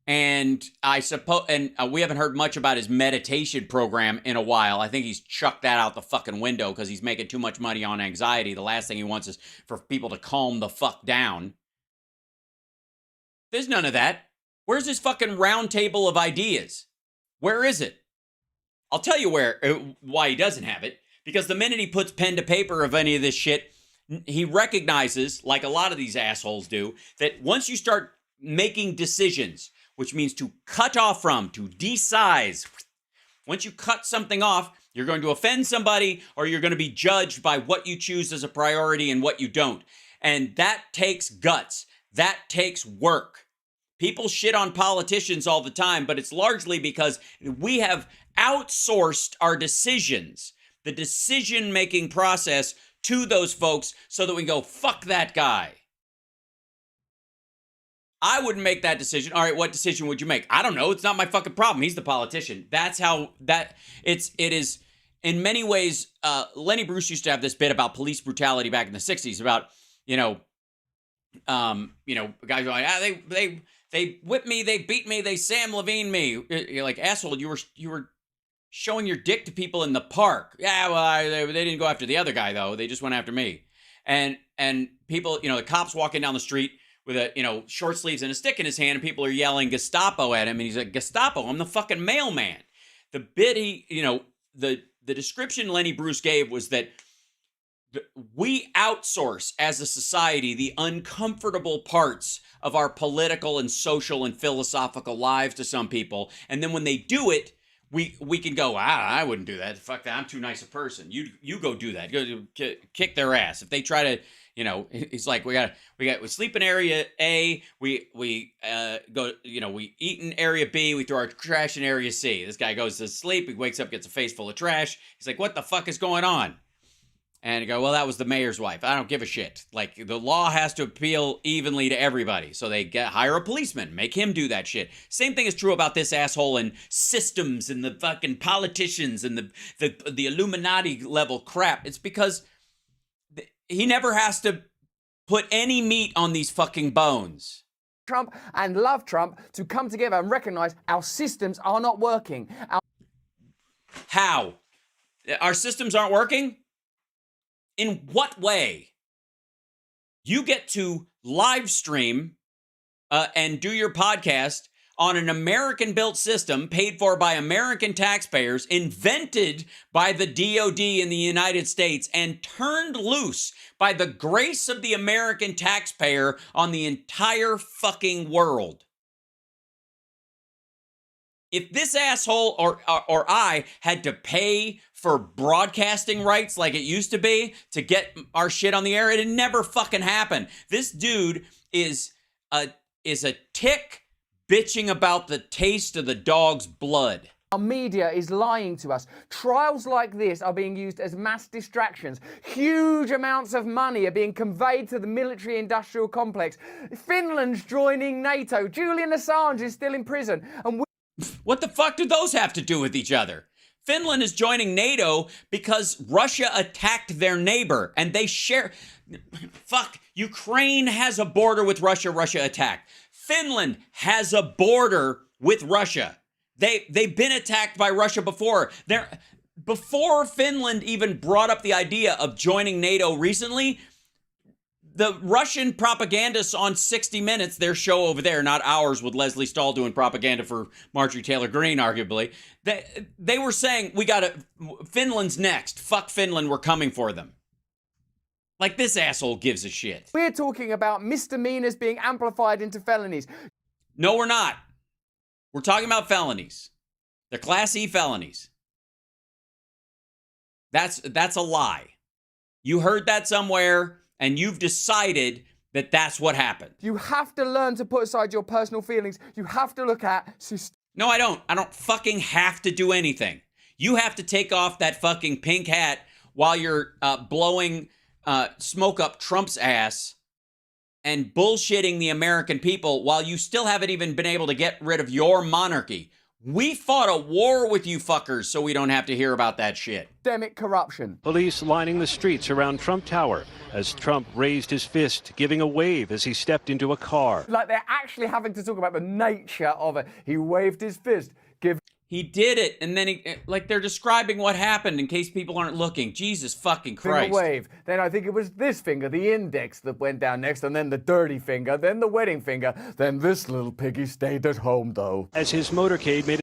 Speaker 1: and I suppose, we haven't heard much about his meditation program in a while. I think he's chucked that out the fucking window because he's making too much money on anxiety. The last thing he wants is for people to calm the fuck down. There's none of that. Where's his fucking round table of ideas? Where is it? I'll tell you why he doesn't have it. Because the minute he puts pen to paper of any of this shit, he recognizes, like a lot of these assholes do, that once you start making decisions, which means to cut off from, to desize, once you cut something off, you're going to offend somebody or you're going to be judged by what you choose as a priority and what you don't. And that takes guts. That takes work. People shit on politicians all the time, but it's largely because we have outsourced our decisions, the decision-making process, to those folks so that we can go, fuck that guy. I wouldn't make that decision. All right, what decision would you make? I don't know. It's not my fucking problem. He's the politician. That's how it is. In many ways, Lenny Bruce used to have this bit about police brutality back in the 60s about, guys going, they whipped me, they beat me, they Sam Levine me. You're like, asshole, you were showing your dick to people in the park. Yeah, well, they didn't go after the other guy, though. They just went after me. And people, the cops walking down the street with a, short sleeves and a stick in his hand, and people are yelling Gestapo at him. And he's like, Gestapo, I'm the fucking mailman. The bit the description Lenny Bruce gave was that we outsource as a society the uncomfortable parts of our political and social and philosophical lives to some people. And then when they do it, we can go, I wouldn't do that. Fuck that. I'm too nice a person. You go do that. Go kick their ass. If they try to, he's like, we sleep in area A, we go, we eat in area B, we throw our trash in area C. This guy goes to sleep, he wakes up, gets a face full of trash. He's like, what the fuck is going on? And you go, well, that was the mayor's wife. I don't give a shit. Like, the law has to appeal evenly to everybody. So they hire a policeman, make him do that shit. Same thing is true about this asshole and systems and the fucking politicians and the Illuminati level crap. It's because he never has to put any meat on these fucking bones.
Speaker 16: Trump and love Trump to come together and recognize our systems are not working.
Speaker 1: How? Our systems aren't working? In what way? You get to live stream and do your podcast on an American-built system paid for by American taxpayers, invented by the DOD in the United States, and turned loose by the grace of the American taxpayer on the entire fucking world. If this asshole or I had to pay for broadcasting rights like it used to be to get our shit on the air, it'd never fucking happen. This dude is a tick bitching about the taste of the dog's blood.
Speaker 16: Our media is lying to us. Trials like this are being used as mass distractions. Huge amounts of money are being conveyed to the military-industrial complex. Finland's joining NATO. Julian Assange is still in prison. And
Speaker 1: what the fuck do those have to do with each other? Finland is joining NATO because Russia attacked their neighbor, and they share... Fuck, Ukraine has a border with Russia. Russia attacked. Finland has a border with Russia. They've been attacked by Russia before. Before Finland even brought up the idea of joining NATO recently, the Russian propagandists on 60 Minutes, their show over there, not ours with Leslie Stahl doing propaganda for Marjorie Taylor Greene, arguably, they were saying, Finland's next. Fuck Finland, we're coming for them. Like, this asshole gives a shit.
Speaker 16: We're talking about misdemeanors being amplified into felonies.
Speaker 1: No, we're not. We're talking about felonies. They're Class E felonies. That's a lie. You heard that somewhere, and you've decided that that's what happened.
Speaker 16: You have to learn to put aside your personal feelings. You have to look at...
Speaker 1: No, I don't. I don't fucking have to do anything. You have to take off that fucking pink hat while you're blowing... smoke up Trump's ass and bullshitting the American people while you still haven't even been able to get rid of your monarchy. We fought a war with you fuckers so we don't have to hear about that shit.
Speaker 16: Systemic corruption.
Speaker 17: Police lining the streets around Trump Tower as Trump raised his fist, giving a wave as he stepped into a car.
Speaker 16: Like they're actually having to talk about the nature of it. He waved his fist.
Speaker 1: He did it, and then they're describing what happened in case people aren't looking. Jesus fucking Christ.
Speaker 16: Finger wave. Then I think it was this finger, the index, that went down next, and then the dirty finger, then the wedding finger, then this little piggy stayed at home, though.
Speaker 17: As his motorcade made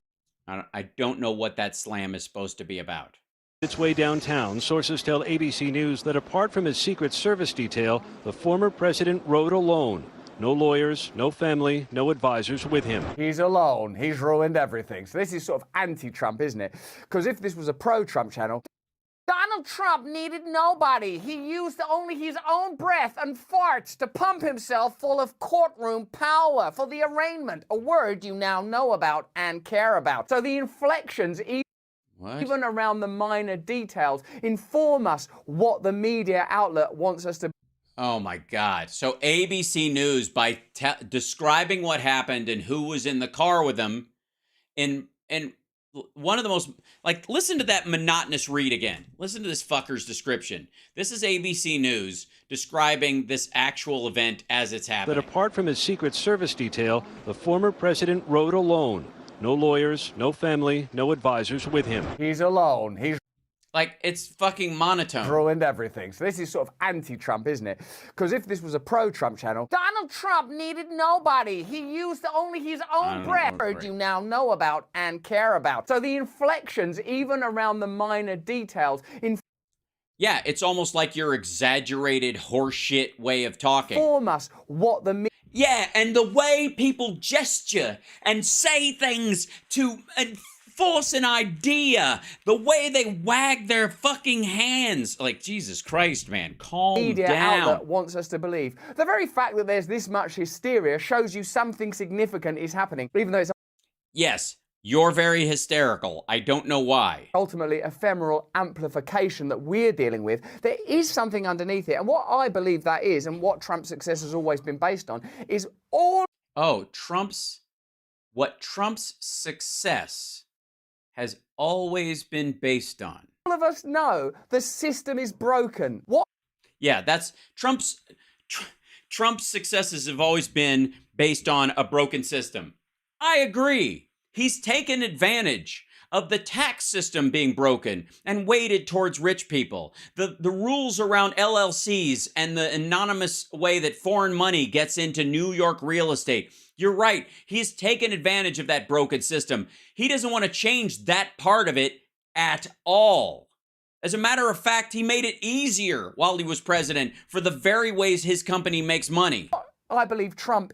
Speaker 1: I don't know what that slam is supposed to be about.
Speaker 17: its way downtown, sources tell ABC News that apart from his Secret Service detail, the former president rode alone. No lawyers, no family, no advisors with him.
Speaker 16: He's alone. He's ruined everything. So this is sort of anti-Trump, isn't it? Because if this was a pro-Trump channel, Donald Trump needed nobody. He used only his own breath and farts to pump himself full of courtroom power for the arraignment, a word you now know about and care about. So the inflections, even around the minor details, inform us what the media outlet wants us to.
Speaker 1: Oh my God. So ABC News, by describing what happened and who was in the car with them, and one of the most, listen to that monotonous read again. Listen to this fucker's description. This is ABC News describing this actual event as it's happening.
Speaker 17: That apart from his Secret Service detail, the former president rode alone. No lawyers, no family, no advisors with him.
Speaker 16: He's alone. He's
Speaker 1: it's fucking monotone.
Speaker 16: Ruined everything. So this is sort of anti-Trump, isn't it? Because if this was a pro-Trump channel, Donald Trump needed nobody. He used only his own breath, word you now know about and care about. So the inflections, even around the minor details,
Speaker 1: yeah, it's almost like your exaggerated horseshit way of talking.
Speaker 16: Inform us what the
Speaker 1: yeah, and the way people gesture and say things to force an idea, the way they wag their fucking hands. Like, Jesus Christ, man, calm
Speaker 16: media
Speaker 1: down.
Speaker 16: outlet wants us to believe. The very fact that there's this much hysteria shows you something significant is happening, even though it's
Speaker 1: Yes, you're very hysterical. I don't know why.
Speaker 16: ultimately ephemeral amplification that we're dealing with. There is something underneath it. And what I believe that is, and what Trump's success has always been based on, is all...
Speaker 1: Oh, what Trump's success has always been based on.
Speaker 16: All of us know the system is broken. What?
Speaker 1: Yeah, that's Trump's successes have always been based on a broken system. I agree. He's taken advantage of the tax system being broken and weighted towards rich people. The rules around LLCs and the anonymous way that foreign money gets into New York real estate. You're right. He's taken advantage of that broken system. He doesn't want to change that part of it at all. As a matter of fact, he made it easier while he was president for the very ways his company makes money.
Speaker 16: I believe Trump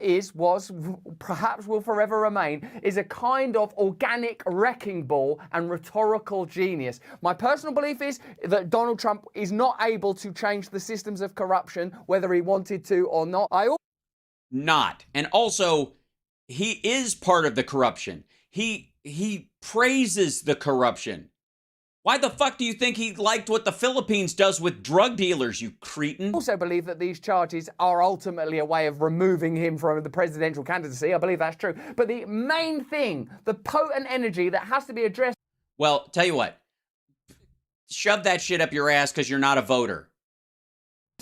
Speaker 16: perhaps will forever remain, is a kind of organic wrecking ball and rhetorical genius. My personal belief is that Donald Trump is not able to change the systems of corruption, whether he wanted to or not.
Speaker 1: Not. And also, he is part of the corruption. He praises the corruption. Why the fuck do you think he liked what the Philippines does with drug dealers, you cretin?
Speaker 16: I also believe that these charges are ultimately a way of removing him from the presidential candidacy. I believe that's true. But the main thing, the potent energy that has to be addressed...
Speaker 1: Well, tell you what. Shove that shit up your ass because you're not a voter.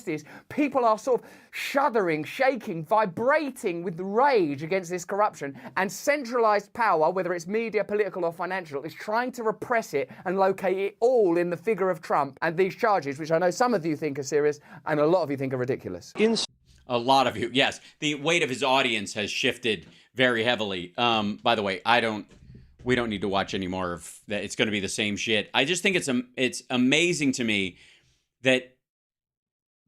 Speaker 16: Is people are sort of shuddering, shaking, vibrating with rage against this corruption, and centralized power, whether it's media, political or financial, is trying to repress it and locate it all in the figure of Trump and these charges, which I know some of you think are serious and a lot of you think are ridiculous.
Speaker 1: A lot of you, yes. The weight of his audience has shifted very heavily. By the way, we don't need to watch any more of that. It's going to be the same shit. I just think it's amazing to me that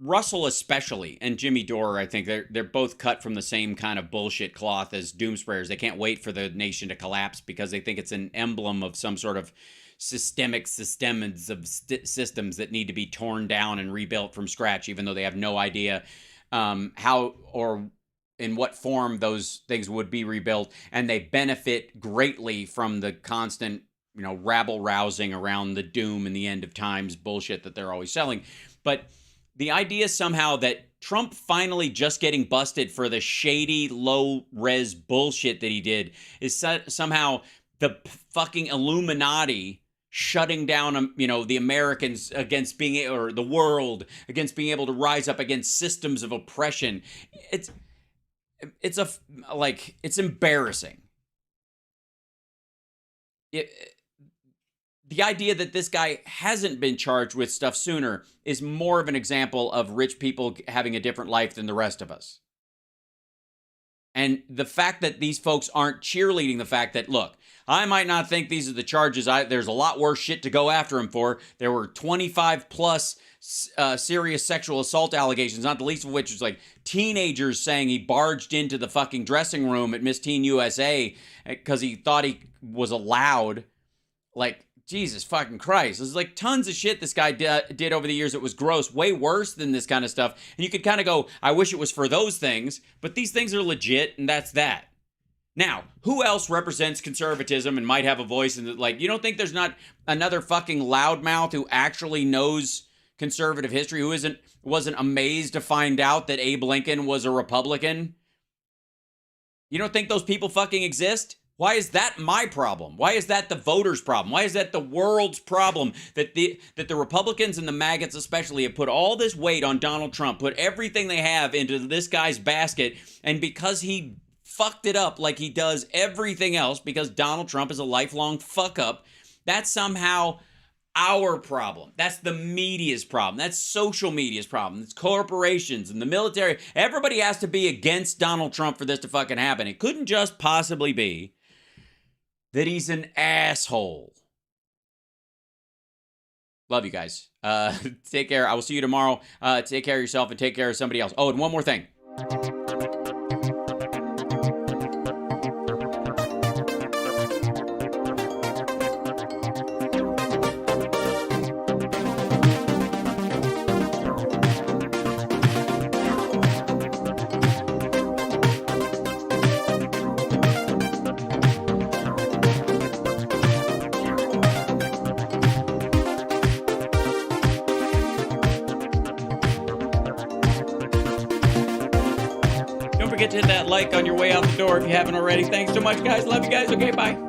Speaker 1: Russell especially, and Jimmy Dore, I think they're both cut from the same kind of bullshit cloth as doomsprayers. They can't wait for the nation to collapse because they think it's an emblem of some sort of systemic systems that need to be torn down and rebuilt from scratch, even though they have no idea how or in what form those things would be rebuilt. And they benefit greatly from the constant, rabble rousing around the doom and the end of times bullshit that they're always selling. But the idea somehow that Trump finally just getting busted for the shady, low-res bullshit that he did is somehow the fucking Illuminati shutting down, the Americans against or the world against being able to rise up against systems of oppression. It's embarrassing. The idea that this guy hasn't been charged with stuff sooner is more of an example of rich people having a different life than the rest of us. And the fact that these folks aren't cheerleading the fact that, look, I might not think these are the charges. There's a lot worse shit to go after him for. There were 25 plus serious sexual assault allegations, not the least of which was like teenagers saying he barged into the fucking dressing room at Miss Teen USA because he thought he was allowed. Like, Jesus fucking Christ. There's like tons of shit this guy did over the years that was gross, way worse than this kind of stuff. And you could kind of go, I wish it was for those things, but these things are legit, and that's that. Now, who else represents conservatism and might have a voice in it? Like, you don't think there's not another fucking loudmouth who actually knows conservative history, who wasn't amazed to find out that Abe Lincoln was a Republican? You don't think those people fucking exist? Why is that my problem? Why is that the voters' problem? Why is that the world's problem? That the Republicans and the maggots especially have put all this weight on Donald Trump, put everything they have into this guy's basket, and because he fucked it up like he does everything else, because Donald Trump is a lifelong fuck up, that's somehow our problem. That's the media's problem. That's social media's problem. It's corporations and the military. Everybody has to be against Donald Trump for this to fucking happen. It couldn't just possibly be that he's an asshole. Love you guys. Take care. I will see you tomorrow. Take care of yourself and take care of somebody else. Oh, and one more thing. forget to hit that like on your way out the door if you haven't already. Thanks so much, guys. Love you guys. Okay, bye.